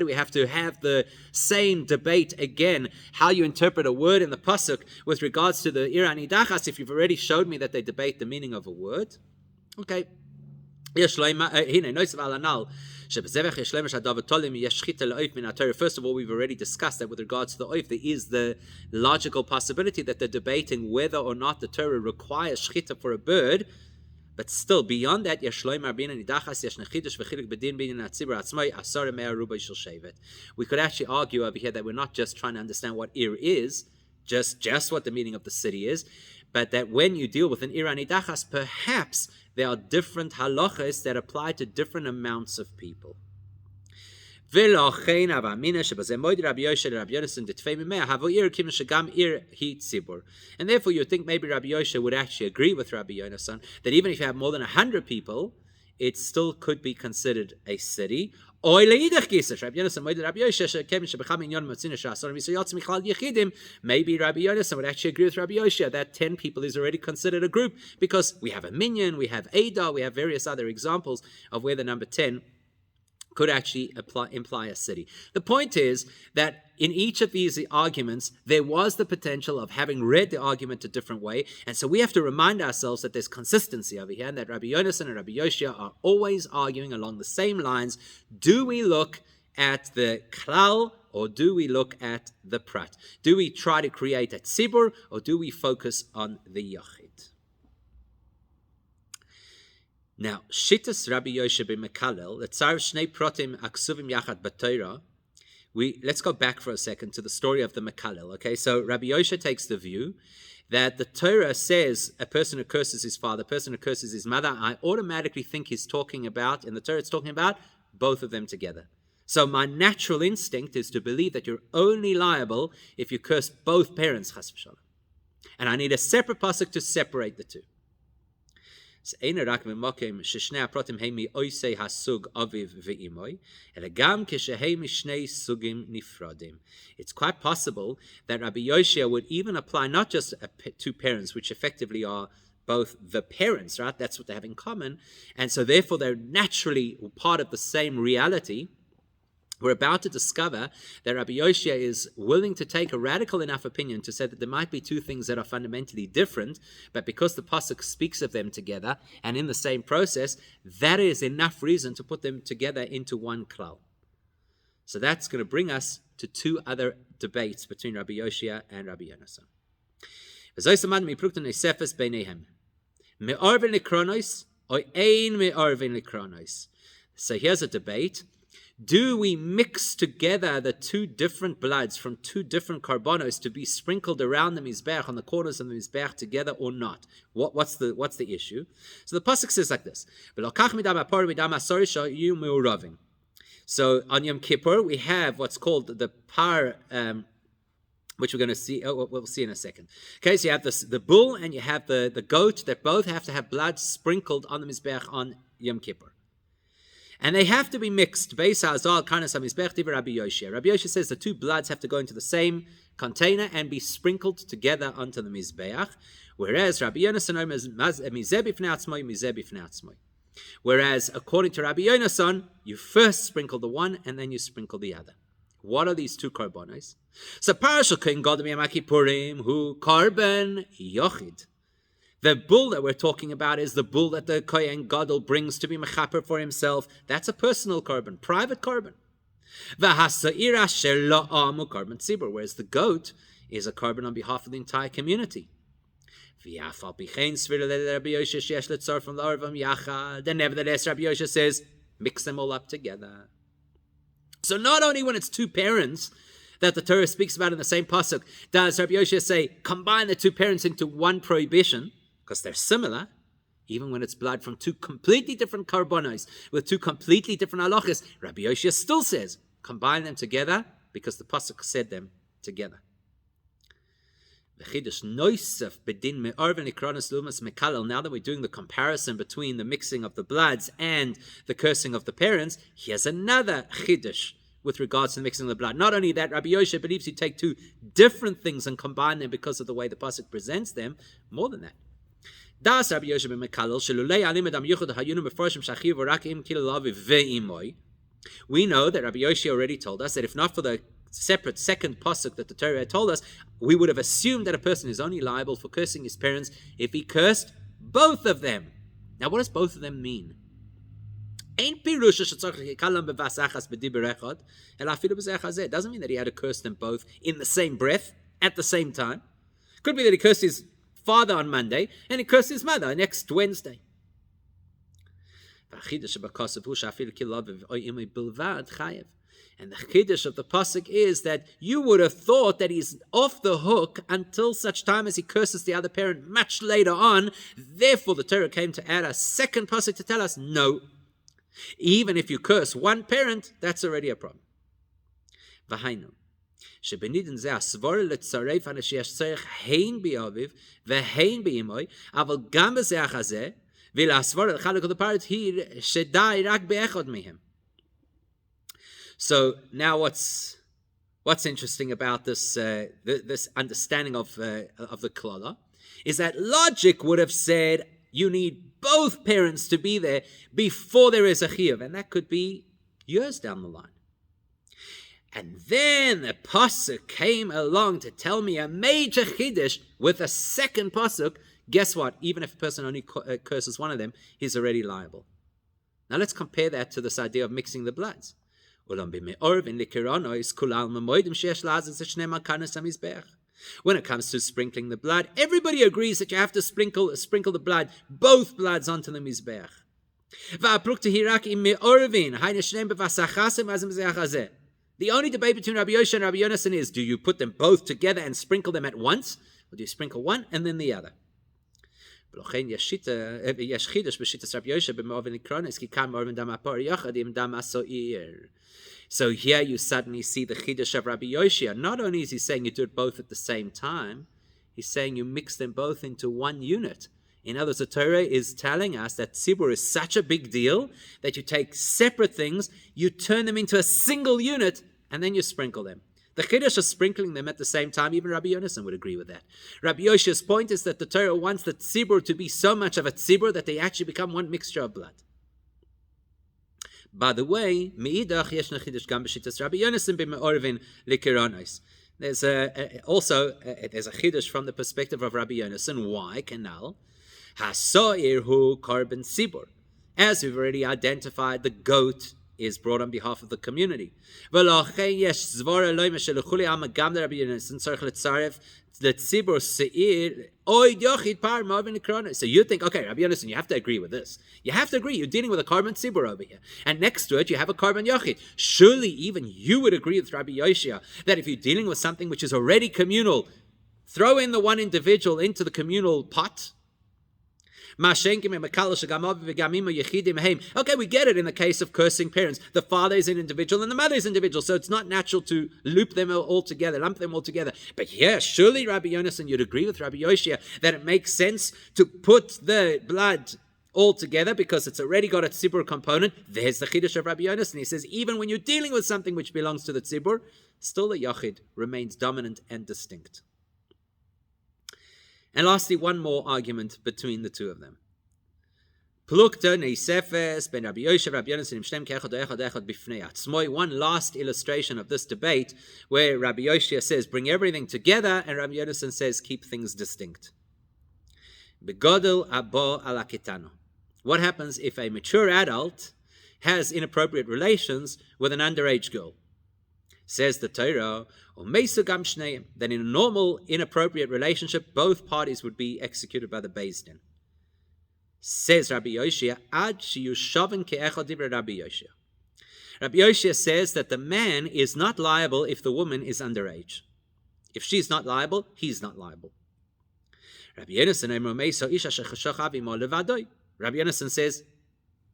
we have to have the same debate again? How you interpret a word in the pasuk with regards to the Irani Dachas, if you've already showed me that they debate the meaning of a word? Okay. First of all, we've already discussed that with regards to the oif, there is the logical possibility that they're debating whether or not the Torah requires shchita for a bird. But still, beyond that, we could actually argue over here that we're not just trying to understand what ir is, just what the meaning of the city is, but that when you deal with an Irani Dachas, perhaps there are different halachas that apply to different amounts of people. And therefore you think maybe Rabbi Yoshe would actually agree with Rabbi Yonasan that even if you have more than 100 people, it still could be considered a city. Maybe Rabbi Yonasan would actually agree with Rabbi Yoshe that 10 people is already considered a group, because we have a minyan, we have Ada, we have various other examples of where the number 10 could actually imply a city. The point is that in each of these arguments, there was the potential of having read the argument a different way, and so we have to remind ourselves that there's consistency over here, and that Rabbi Yonasan and Rabbi Yoshia are always arguing along the same lines. Do we look at the klal or do we look at the prat? Do we try to create a tzibur or do we focus on the yachid? Now, Shittas Rabbi Yoshe b'Mekalel, Letzar Shnei Protim Aksuvim Yachad B'Torah. Let's go back for a second to the story of the Mekalel. Okay, so Rabbi Yoshe takes the view that the Torah says a person who curses his father, a person who curses his mother. I automatically think he's talking about, in the Torah it's talking about both of them together. So my natural instinct is to believe that you're only liable if you curse both parents, chas v'shalom. And I need a separate pasuk to separate the two. It's quite possible that Rabbi Yoshia would even apply not just two parents, which effectively are both the parents, right? That's what they have in common. And so therefore they're naturally part of the same reality. We're about to discover that Rabbi Yoshia is willing to take a radical enough opinion to say that there might be two things that are fundamentally different, but because the pasuk speaks of them together and in the same process, that is enough reason to put them together into one klal. So that's going to bring us to two other debates between Rabbi Yoshia and Rabbi Yonasan. So here's a debate. Do we mix together the two different bloods from two different karbonos to be sprinkled around the mizbeach, on the corners of the mizbeach together, or not? What's the issue? So the pasuk says like this: So on Yom Kippur we have what's called the par, which we're going to see. We'll see in a second. Okay, so you have the bull and you have the goat that both have to have blood sprinkled on the mizbeach on Yom Kippur. And they have to be mixed. Rabbi Yoshia says the two bloods have to go into the same container and be sprinkled together onto the mizbeach. Whereas Rabbi Yonasan, whereas according to Rabbi Yonasan, you first sprinkle the one and then you sprinkle the other. What are these two karbonos? So Parashal Kohen Gadol Yom Kippurim hu karban yochid. The bull that we're talking about is the bull that the Kohen Gadol brings to be mechaper for himself. That's a personal korban, private korban. Whereas the goat is a korban on behalf of the entire community. Then nevertheless, Rabbi Yoshia says, mix them all up together. So not only when it's two parents that the Torah speaks about in the same pasuk, does Rabbi Yoshia say, combine the two parents into one prohibition, because they're similar, even when it's blood from two completely different karbonos with two completely different halachas, Rabbi Yoshia still says, combine them together because the pasuk said them together. Now that we're doing the comparison between the mixing of the bloods and the cursing of the parents, here's another chiddush with regards to the mixing of the blood. Not only that, Rabbi Yoshia believes you take two different things and combine them because of the way the pasuk presents them. More than that, we know that Rabbi Yoshia already told us that if not for the separate second pasuk that the Torah had told us, we would have assumed that a person is only liable for cursing his parents if he cursed both of them. Now, what does both of them mean? It doesn't mean that he had to curse them both in the same breath at the same time. Could be that he cursed his father on Monday and he cursed his mother next Wednesday. And the chiddush of the pasuk is that you would have thought that he's off the hook until such time as he curses the other parent much later on. Therefore, the Torah came to add a second pasuk to tell us, no, even if you curse one parent, that's already a problem. V'hainu. שבנידן זה הסבור לצרף אנשים שצריך הן באביו והן באמוי, אבל גם בשיח הזה, ולהסבור לחלק לפרט היא שדי רק באחד מהם. So now what's interesting about this this understanding of the klala is that logic would have said you need both parents to be there before there is a chiyuv, and that could be years down the line. And then the pasuk came along to tell me a major chiddush with a second pasuk. Guess what? Even if a person only curses one of them, he's already liable. Now let's compare that to this idea of mixing the bloods. When it comes to sprinkling the blood, everybody agrees that you have to sprinkle the blood, both bloods onto the mizbeach. The only debate between Rabbi Yoshia and Rabbi Yonasan is, do you put them both together and sprinkle them at once, or do you sprinkle one and then the other? So here you suddenly see the chiddush of Rabbi Yoshia. Not only is he saying you do it both at the same time, he's saying you mix them both into one unit. In other words, the Torah is telling us that tzibur is such a big deal that you take separate things, you turn them into a single unit, and then you sprinkle them. The chiddush of sprinkling them at the same time, even Rabbi Yonasan would agree with that. Rabbi Yoshia's point is that the Torah wants the tzibur to be so much of a tzibur that they actually become one mixture of blood. By the way, meidach yeshna chidush gam b'shitas Rabbi Yonasan b'me'orvin likiranos. There's also there's a chidush from the perspective of Rabbi Yonasan. Why? Canal hasoir hu korban sibur. As we've already identified, the goat is brought on behalf of the community. So you think, okay, Rabbi Yonasan, you have to agree with this. You have to agree. You're dealing with a carbon tzibur over here. And next to it, you have a carbon yochid. Surely even you would agree with Rabbi Yoshia that if you're dealing with something which is already communal, throw in the one individual into the communal pot. Okay, we get it in the case of cursing parents. The father is an individual and the mother is an individual, so it's not natural to lump them all together. But yeah, surely Rabbi Yonasan, you'd agree with Rabbi Yoshia that it makes sense to put the blood all together because it's already got a tzibur component. There's the chiddush of Rabbi Yonasan. He says even when you're dealing with something which belongs to the tzibur, still the yachid remains dominant and distinct. And lastly, one more argument between the two of them. One last illustration of this debate where Rabbi Yoshia says, bring everything together, and Rabbi Yonasan says, keep things distinct. What happens if a mature adult has inappropriate relations with an underage girl? Says the Torah, then in a normal inappropriate relationship, both parties would be executed by the Beis Din. Says Rabbi Yoshia, Rabbi Yoshia. Rabbi Yoshia says that the man is not liable if the woman is underage. If she's not liable, he's not liable. Rabbi Yonasan says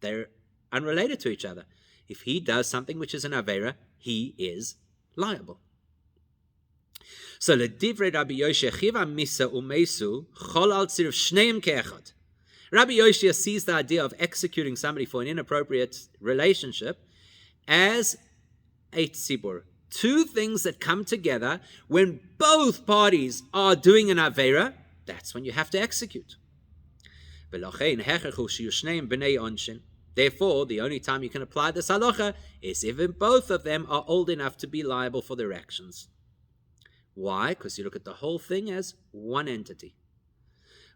they're unrelated to each other. If he does something which is an avera, he is liable. So ledivrei Rabbi Yoshia chiva misa umesu chol al tziruf shneim keechad. Rabbi Yoshia sees the idea of executing somebody for an inappropriate relationship as a tzibur. Two things that come together when both parties are doing an avera, that's when you have to execute. Therefore, the only time you can apply this halacha is if both of them are old enough to be liable for their actions. Why? Because you look at the whole thing as one entity.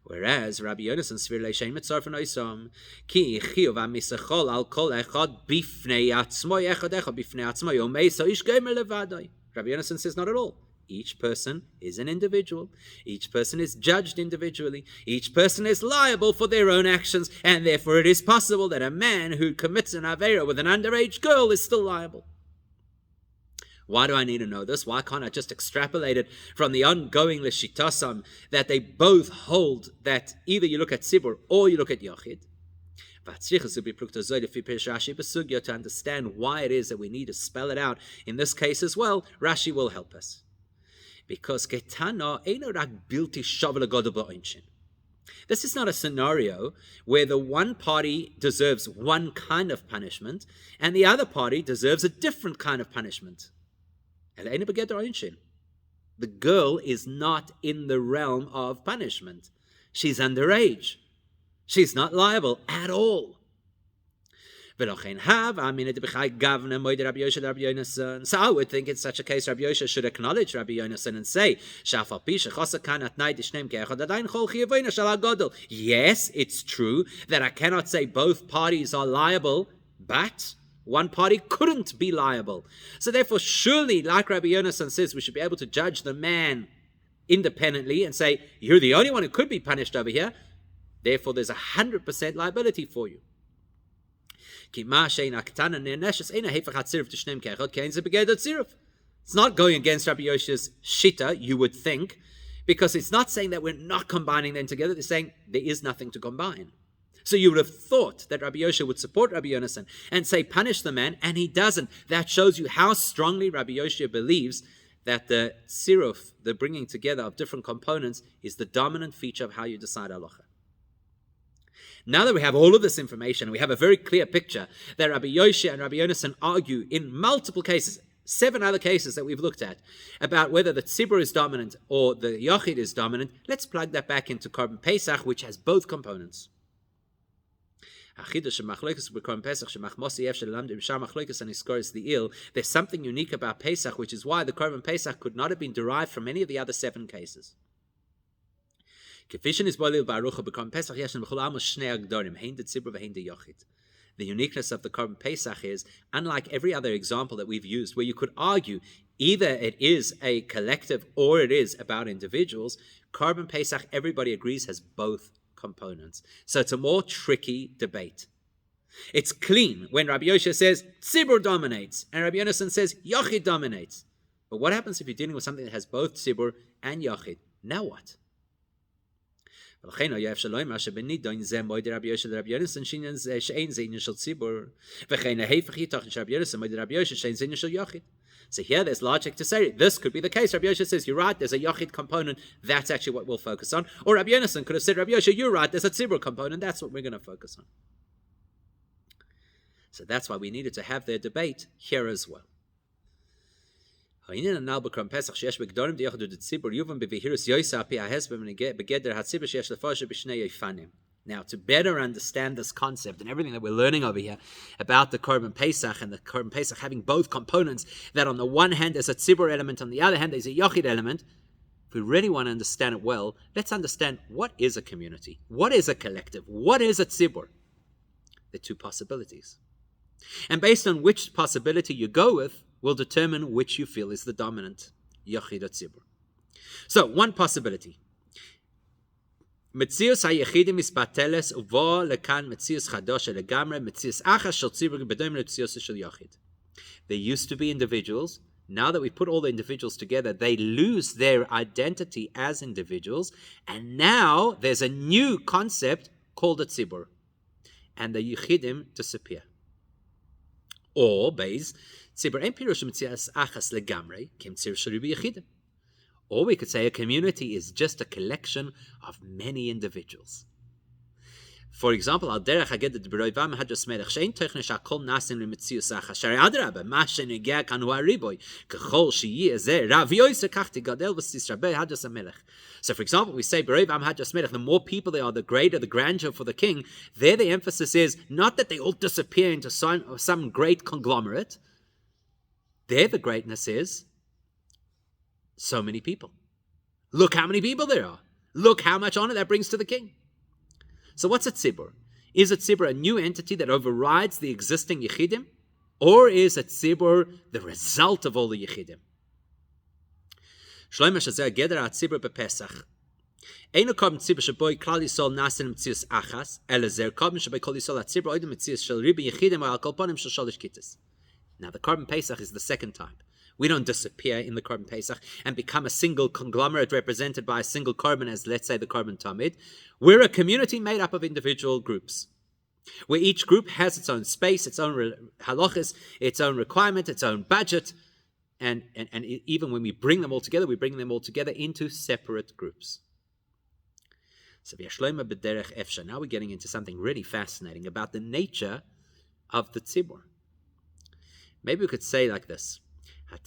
Whereas Rabbi Yonasan svir leishein mitzarfen oisom ki chiyuv hamisachol al kol echad bifnei atzmoi echad bifnei atzmoi omeisa ish gomer levadoi. Rabbi Yonasan says not at all. Each person is an individual. Each person is judged individually. Each person is liable for their own actions, and therefore it is possible that a man who commits an avera with an underage girl is still liable. Why do I need to know this? Why can't I just extrapolate it from the ongoing Leshitasam that they both hold that either you look at Sibur or you look at Yochid? To understand why it is that we need to spell it out in this case as well, Rashi will help us. Because this is not a scenario where the one party deserves one kind of punishment and the other party deserves a different kind of punishment. The girl is not in the realm of punishment. She's underage. She's not liable at all. So I would think in such a case Rabbi Yoshia should acknowledge Rabbi Yonasan and say, yes, it's true that I cannot say both parties are liable, but one party couldn't be liable. So therefore, surely, like Rabbi Yonasan says, we should be able to judge the man independently and say, you're the only one who could be punished over here. Therefore, there's 100% liability for you. It's not going against Rabbi Yoshia's shita, you would think, because it's not saying that we're not combining them together. They're saying there is nothing to combine. So you would have thought that Rabbi Yoshia would support Rabbi Yonasan and say punish the man, and he doesn't. That shows you how strongly Rabbi Yoshia believes that the siruf, the bringing together of different components, is the dominant feature of how you decide halacha. Now that we have all of this information, we have a very clear picture that Rabbi Yoshia and Rabbi Yonasan argue in multiple cases, 7 other cases that we've looked at, about whether the tzibur is dominant or the yachid is dominant. Let's plug that back into Korban Pesach, which has both components. There's something unique about Pesach, which is why the Korban Pesach could not have been derived from any of the other 7 cases. The uniqueness of the Korban Pesach is, unlike every other example that we've used, where you could argue either it is a collective or it is about individuals, Korban Pesach, everybody agrees, has both components. So it's a more tricky debate. It's clean when Rabbi Yosha says Tzibur dominates and Rabbi Yonasan says Yachid dominates. But what happens if you're dealing with something that has both Tzibur and Yachid? Now what? So here there's logic to say this could be the case. Rabbi Yosha says, you're right, there's a Yachid component, that's actually what we'll focus on. Or Rabbi Yonasan could have said, Rabbi Yosha, you're right, there's a Tzibur component, that's what we're going to focus on. So that's why we needed to have their debate here as well. Now, to better understand this concept and everything that we're learning over here about the Korban Pesach and the Korban Pesach having both components, that on the one hand there's a tzibur element, on the other hand there's a yachid element, if we really want to understand it well, let's understand what is a community, what is a collective, what is a tzibur. The 2 possibilities. And based on which possibility you go with, will determine which you feel is the dominant, Yachid or Tzibur. So, one possibility. Metzius hayechidim isbateles uvo lekan metzius chadosh legamre metzius achas shel tzibur bedoim metzius shel yachid. There used to be individuals. Now that we put all the individuals together, they lose their identity as individuals, and now there's a new concept called a tzibur, and the yechidim disappear. Or beis. Or we could say a community is just a collection of many individuals. For example, al derech haged b'roivam hadras melech shein technish hakol nasim lemitzius achas shari adraba ma shenigah kan hu hariboy kechol sheyi ezeh Rav Yosef kach tigadel v'sisrabe hadras melech. So, for example, we say b'roivam hadras melech, the more people there are, the greater the grandeur for the king. There, the emphasis is not that they all disappear into some great conglomerate. There, the greatness is so many people. Look how many people there are. Look how much honor that brings to the king. So what's a tzibur? Is a tzibur a new entity that overrides the existing yechidim? Or is a tzibur the result of all the yechidim? Shlomo shazer geder ha-tzibur bepesach. Eino korban tzibur sheboi klal yisrael nasin metzius achas, elazer korban sheboi kol yisrael ha-tzibur oidem metzius shel ribi yechidim al kol ponim shel sholish kittas. Now, the Korban Pesach is the second type. We don't disappear in the Korban Pesach and become a single conglomerate represented by a single Korban, as let's say the Korban Tamid. We're a community made up of individual groups, where each group has its own space, its own halachas, its own requirement, its own budget, and even when we bring them all together, we bring them all together into separate groups. So, now we're getting into something really fascinating about the nature of the tzibur. Maybe we could say like this. Why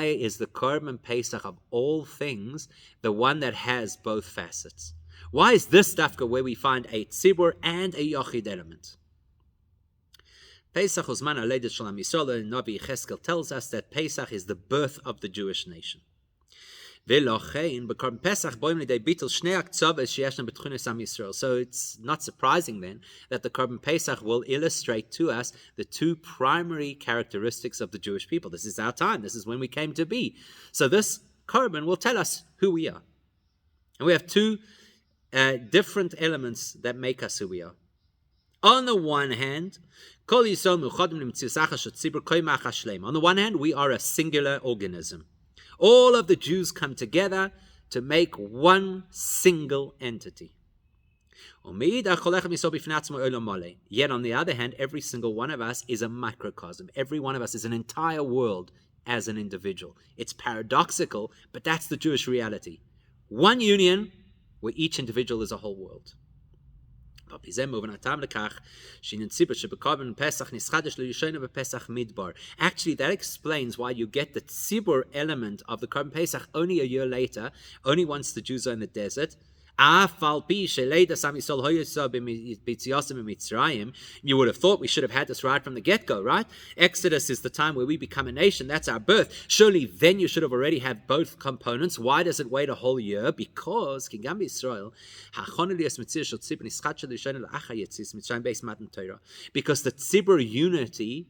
is the Korban Pesach of all things the one that has both facets? Why is this dafka where we find a tzibur and a yochid element? Pesach Uzman Aledet Shalom Yisrael, Navi Cheskel tells us that Pesach is the birth of the Jewish nation. So it's not surprising then that the Korban Pesach will illustrate to us the 2 primary characteristics of the Jewish people. This is our time. This is when we came to be. So this Korban will tell us who we are. And we have 2 different elements that make us who we are. On the one hand, on the one hand, we are a singular organism. All of the Jews come together to make one single entity. Yet on the other hand, every single one of us is a microcosm. Every one of us is an entire world as an individual. It's paradoxical, but that's the Jewish reality. One union where each individual is a whole world. Actually, that explains why you get the tzibur element of the Korban Pesach only a year later, only once the Jews are in the desert. You would have thought we should have had this right from the get-go, right? Exodus is the time where we become a nation. That's our birth. Surely then you should have already had both components. Why does it wait a whole year? Because because the tzibur unity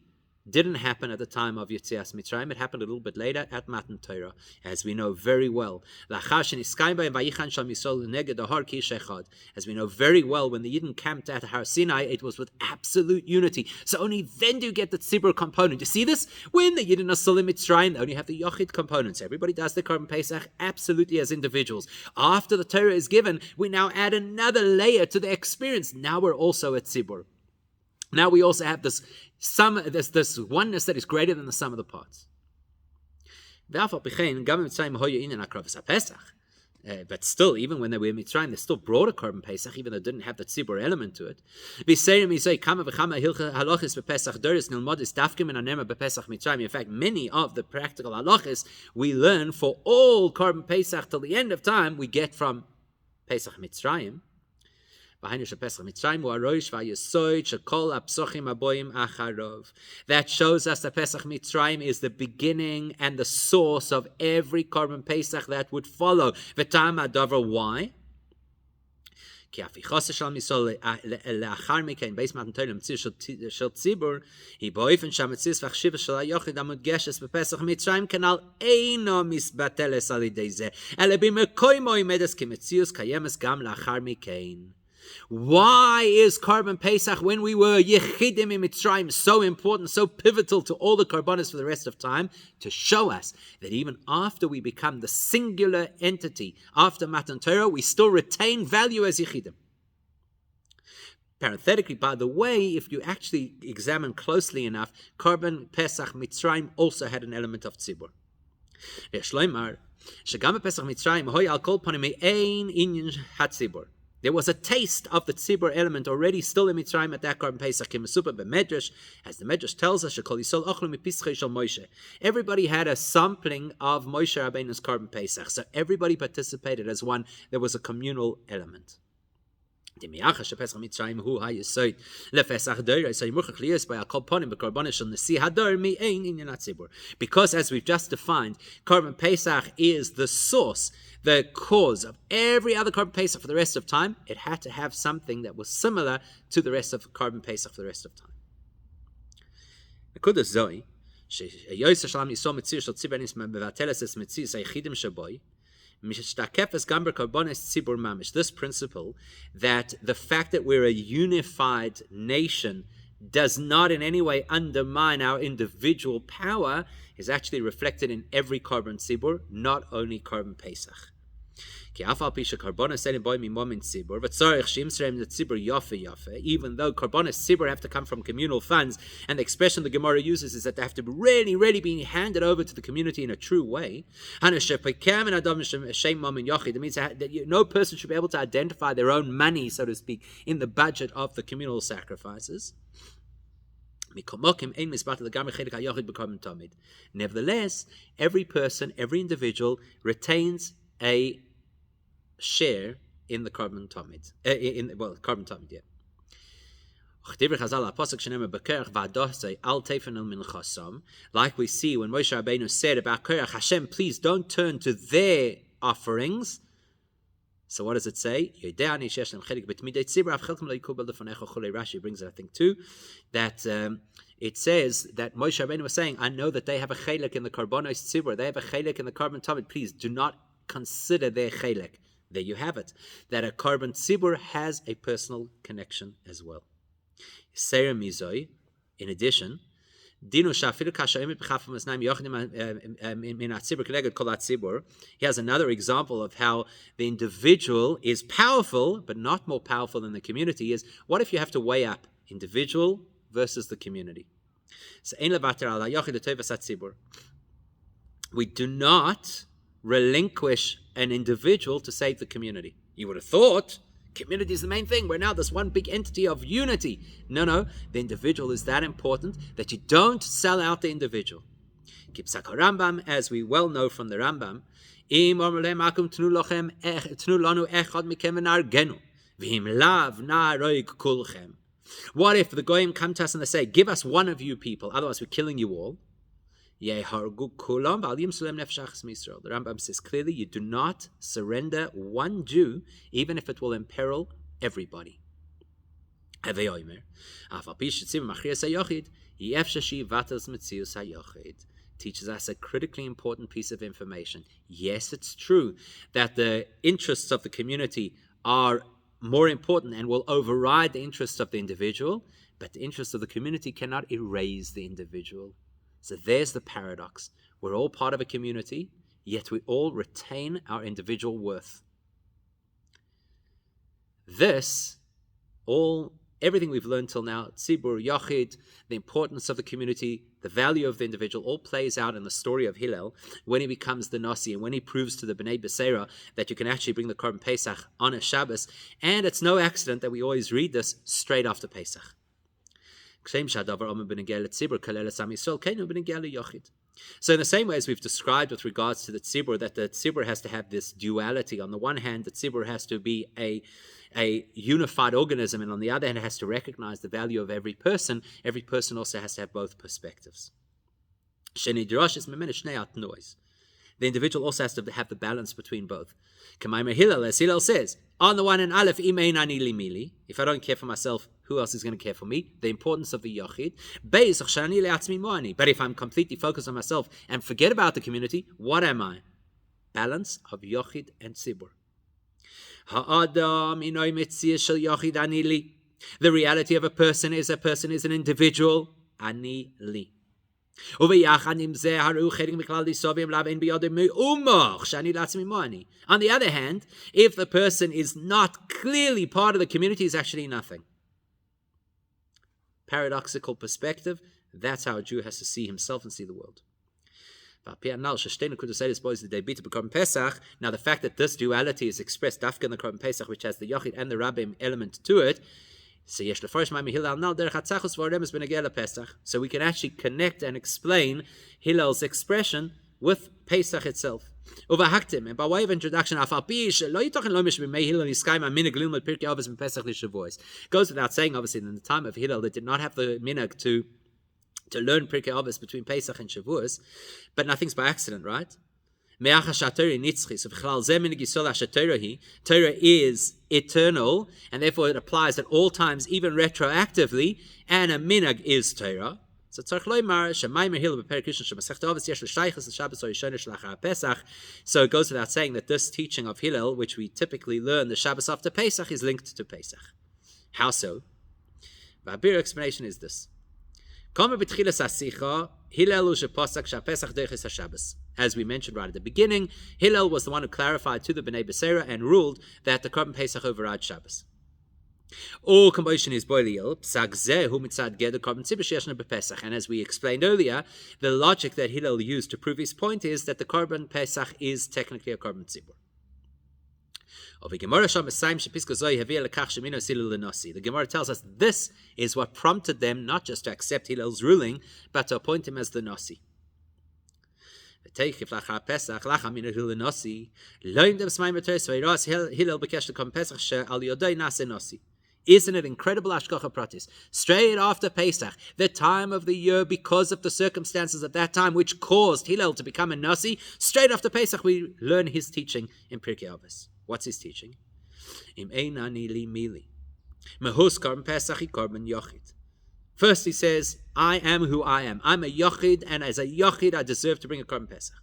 didn't happen at the time of Yetzias Mitzrayim. It happened a little bit later at Matan Torah, as we know very well. As we know very well, when the Yidden camped at Har Sinai, it was with absolute unity. So only then do you get the tzibur component. You see this? When the Yidden are still in Mitzrayim, they only have the Yochid components. Everybody does the Korban Pesach absolutely as individuals. After the Torah is given, we now add another layer to the experience. Now we're also at tzibur. Now we also have this oneness that is greater than the sum of the parts. But still, even when they were in Mitzrayim, they still brought a Korban Pesach, even though it didn't have the tzibur element to it. In fact, many of the practical halachas we learn for all Korban Pesach till the end of time, we get from Pesach Mitzrayim. That shows us that Pesach Mitzrayim is the beginning and the source of every Korban Pesach that would follow. Why? Why is Korban Pesach, when we were Yechidim in Mitzrayim, so important, so pivotal to all the Korbanos for the rest of time? To show us that even after we become the singular entity, after Matan Torah, we still retain value as Yechidim. Parenthetically, by the way, if you actually examine closely enough, Korban Pesach Mitzrayim also had an element of tzibur. There was a taste of the tzibur element already still in Mitzrayim at that Korban Pesach. As the Medrash tells us, everybody had a sampling of Moshe Rabbeinu's Korban Pesach. So everybody participated as one. There was a communal element. Because as we've just defined, Korban Pesach is the source, the cause of every other Korban Pesach for the rest of time. It had to have something that was similar to the rest of Korban Pesach for the rest of time. This principle that the fact that we're a unified nation does not in any way undermine our individual power is actually reflected in every Korban Tzibur, not only Korban Pesach. Even though Korbanos Tzibur have to come from communal funds, and the expression the Gemara uses is that they have to be really being handed over to the community in a true way. It means that no person should be able to identify their own money, so to speak, in the budget of the communal sacrifices. Nevertheless, every person, every individual retains a share in the Korban Tamid. Korban Tamid, yeah. Like we see when Moshe Rabbeinu said about Korach, Hashem, please don't turn to their offerings. So what does it say? Rashi brings it, I think, too, that it says that Moshe Rabbeinu was saying, I know that they have a chelek in the Korbanos Tzibur, they have a chelek in the Korban Tamid, please do not consider their chelek. There you have it, that a Korban Tzibur has a personal connection as well. In addition, he has another example of how the individual is powerful, but not more powerful than the community is. What if you have to weigh up individual versus the community? We do not relinquish an individual to save the community. You would have thought, Community is the main thing. We're now this one big entity of unity. No, the individual is that important that you don't sell out the individual. Kipsak Rambam, as we well know from the Rambam, what if the Goyim come to us and they say, give us one of you people, otherwise we're killing you all? The Rambam says clearly, you do not surrender one Jew, even if it will imperil everybody. Teaches us a critically important piece of information. Yes, it's true that the interests of the community are more important and will override the interests of the individual, but the interests of the community cannot erase the individual. So there's the paradox. We're all part of a community, yet we all retain our individual worth. Everything we've learned till now, Tzibur, Yachid, the importance of the community, the value of the individual, all plays out in the story of Hillel when he becomes the Nasi and when he proves to the Bnei Beseira that you can actually bring the Korban Pesach on a Shabbos. And it's no accident that we always read this straight after Pesach. So in the same way as we've described with regards to the tzibur, that the tzibur has to have this duality. On the one hand, the tzibur has to be a unified organism, and on the other hand, it has to recognize the value of every person. Every person also has to have both perspectives. The individual also has to have the balance between both. As Hillel says, on the one hand, if I don't care for myself, who else is going to care for me? The importance of the Yachid. But if I'm completely focused on myself and forget about the community, what am I? Balance of Yachid and Tzibur. The reality of a person is an individual. Ani li. On the other hand, if the person is not clearly part of the community, is actually nothing. Paradoxical perspective, that's how a Jew has to see himself and see the world. Now, the fact that this duality is expressed dafka in the Korban Pesach, which has the Yachid and the Rabbi element to it, so we can actually connect and explain Hillel's expression with Pesach itself. And by way of introduction, it goes without saying, obviously, in the time of Hillel, they did not have the minhag to learn Pirkei Avos between Pesach and Shavuos, but nothing's by accident, right? Torah is eternal, and therefore it applies at all times, even retroactively, and a minhag is Torah. So it goes without saying that this teaching of Hillel, which we typically learn the Shabbos after Pesach, is linked to Pesach. How so? The Rabbi explanation is this. As we mentioned right at the beginning, Hillel was the one who clarified to the Bnei Beseira and ruled that the Korban Pesach overrides Shabbos. And as we explained earlier, the logic that Hillel used to prove his point is that the Korban Pesach is technically a Korban Tzibur. The Gemara tells us this is what prompted them not just to accept Hillel's ruling, but to appoint him as the Nasi. Isn't it incredible, Ashkacha Pratis? Straight after Pesach, the time of the year, because of the circumstances at that time which caused Hillel to become a Nasi, straight after Pesach we learn his teaching in Pirkei Avos. What's his teaching? First he says, I am who I am. I'm a Yachid, and as a Yachid I deserve to bring a Korban Pesach.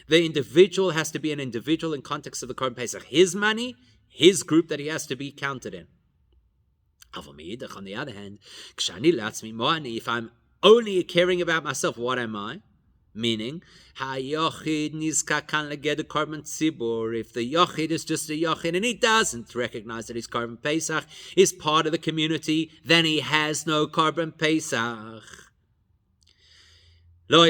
The individual has to be an individual in context of the Korban Pesach. His money, his group that he has to be counted in. On the other hand, if I'm only caring about myself, what am I? Meaning, if the Yachid is just a Yachid and he doesn't recognize that his Korban Pesach is part of the community, then he has no Korban Pesach. So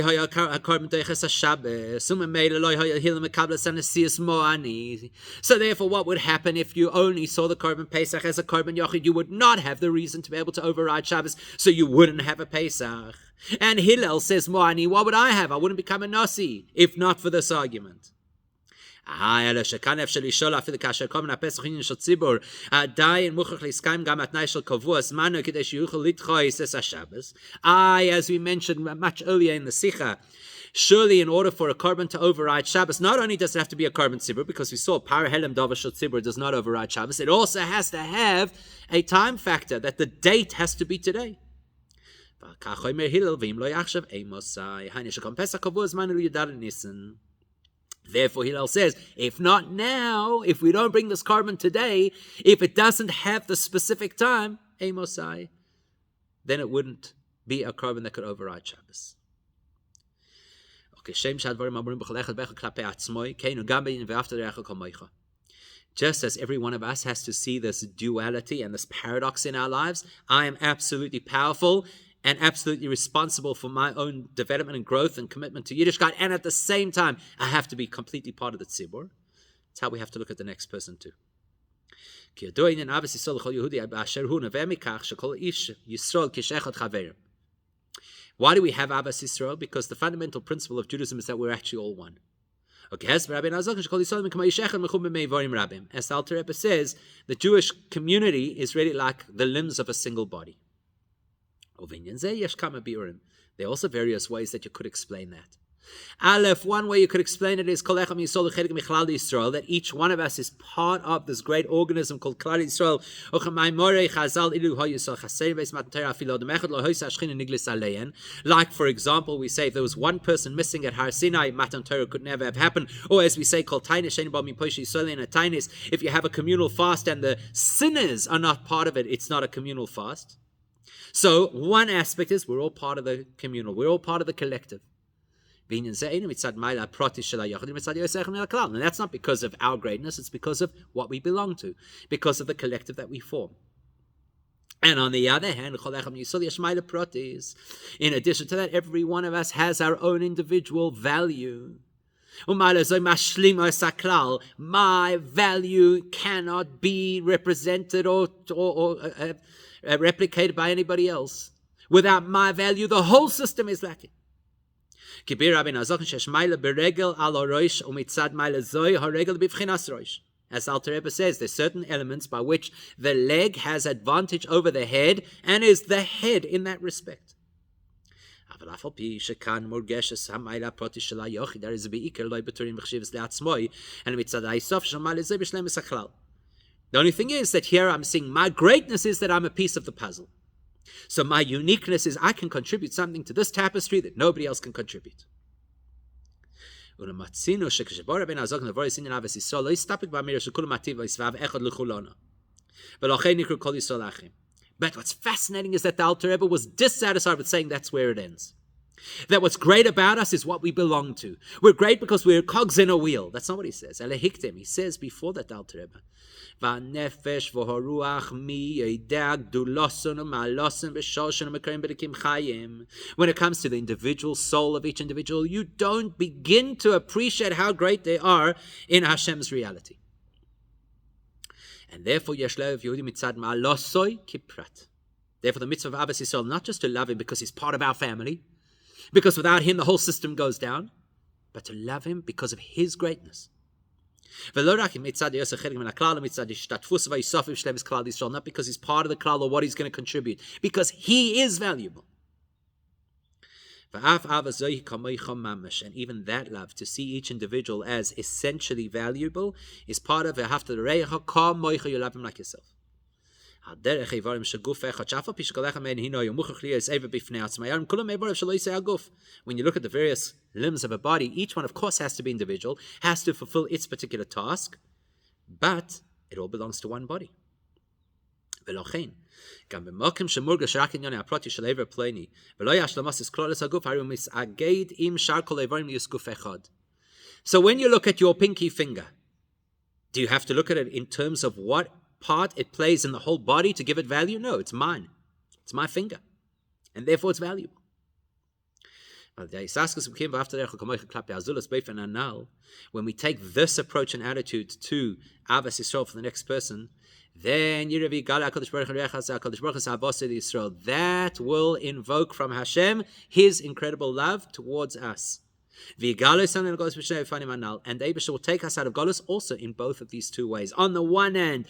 therefore, what would happen if you only saw the Korban Pesach as a Korban Yochid? You would not have the reason to be able to override Shabbos, so you wouldn't have a Pesach. And Hillel says, Mo'ani, what would I have? I wouldn't become a Nasi, if not for this argument. I as we mentioned much earlier in the Sikha, surely in order for a korban to override Shabbos, not only does it have to be a korban tzibur, because we saw Parahelem Davashot Tzibur does not override Shabbos, it also has to have a time factor, that the date has to be today. Therefore, Hillel says, if not now, if we don't bring this korban today, if it doesn't have the specific time, Amosai, then it wouldn't be a korban that could override Shabbos. Just as every one of us has to see this duality and this paradox in our lives, I am absolutely powerful and absolutely responsible for my own development and growth and commitment to Yiddishkeit, and at the same time, I have to be completely part of the tzibur. That's how we have to look at the next person too. Why do we have Abbas Yisrael? Because the fundamental principle of Judaism is that we're actually all one. As the Alter Rebbe says, the Jewish community is really like the limbs of a single body. There are also various ways that you could explain that. Aleph, one way you could explain it is that each one of us is part of this great organism called Klal Yisrael. Like, for example, we say if there was one person missing at Har Sinai, Matan Torah could never have happened. Or as we say, if you have a communal fast and the sinners are not part of it, it's not a communal fast. So one aspect is we're all part of the communal, we're all part of the collective. And that's not because of our greatness, it's because of what we belong to, because of the collective that we form. And on the other hand, in addition to that, every one of us has our own individual value. My value cannot be represented or replicated by anybody else. Without my value, the whole system is lacking. As Alter Rebbe says, there's certain elements by which the leg has advantage over the head and is the head in that respect. The only thing is that here I'm seeing my greatness is that I'm a piece of the puzzle. So my uniqueness is I can contribute something to this tapestry that nobody else can contribute. But what's fascinating is that the Alter Rebbe was dissatisfied with saying that's where it ends. That what's great about us is what we belong to. We're great because we're cogs in a wheel. That's not what he says. He says before that, Alter Rebbe, when it comes to the individual soul of each individual, you don't begin to appreciate how great they are in Hashem's reality. And therefore, therefore the mitzvah of Abbas Yisrael, not just to love him because he's part of our family, because without him the whole system goes down, but to love him because of his greatness. Not because he's part of the klal or what he's going to contribute, because he is valuable. And even that love, to see each individual as essentially valuable, is part of you love him like yourself. When you look at the various limbs of a body, each one of course has to be individual, has to fulfill its particular task, but it all belongs to one body. When So when you look at your pinky finger, do you have to look at it in terms of what part it plays in the whole body to give it value? No, it's mine. It's my finger. And therefore it's valuable. When we take this approach and attitude to Avas Yisrael for the next person, then that will invoke from Hashem His incredible love towards us. And the Eibusha will take us out of Golus also in both of these two ways. On the one hand,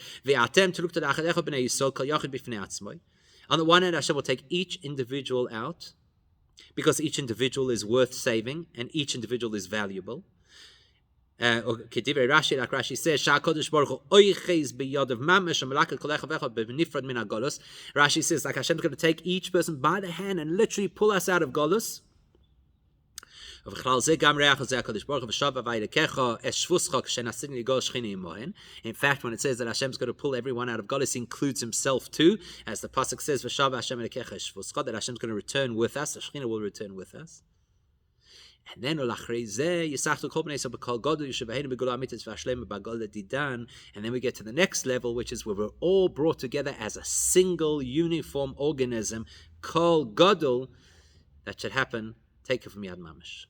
on the one hand, Hashem will take each individual out, because each individual is worth saving and each individual is valuable. Rashi, like Rashi says, Rashi says, like Hashem is going to take each person by the hand and literally pull us out of Golus. In fact, when it says that Hashem is going to pull everyone out of Golus, he includes himself too, as the pasuk says, that Hashem is going to return with us, the Shekhinah will return with us. And then and then we get to the next level, which is where we're all brought together as a single uniform organism, Kol Gadol, that should happen. Take it from Yad Mamash.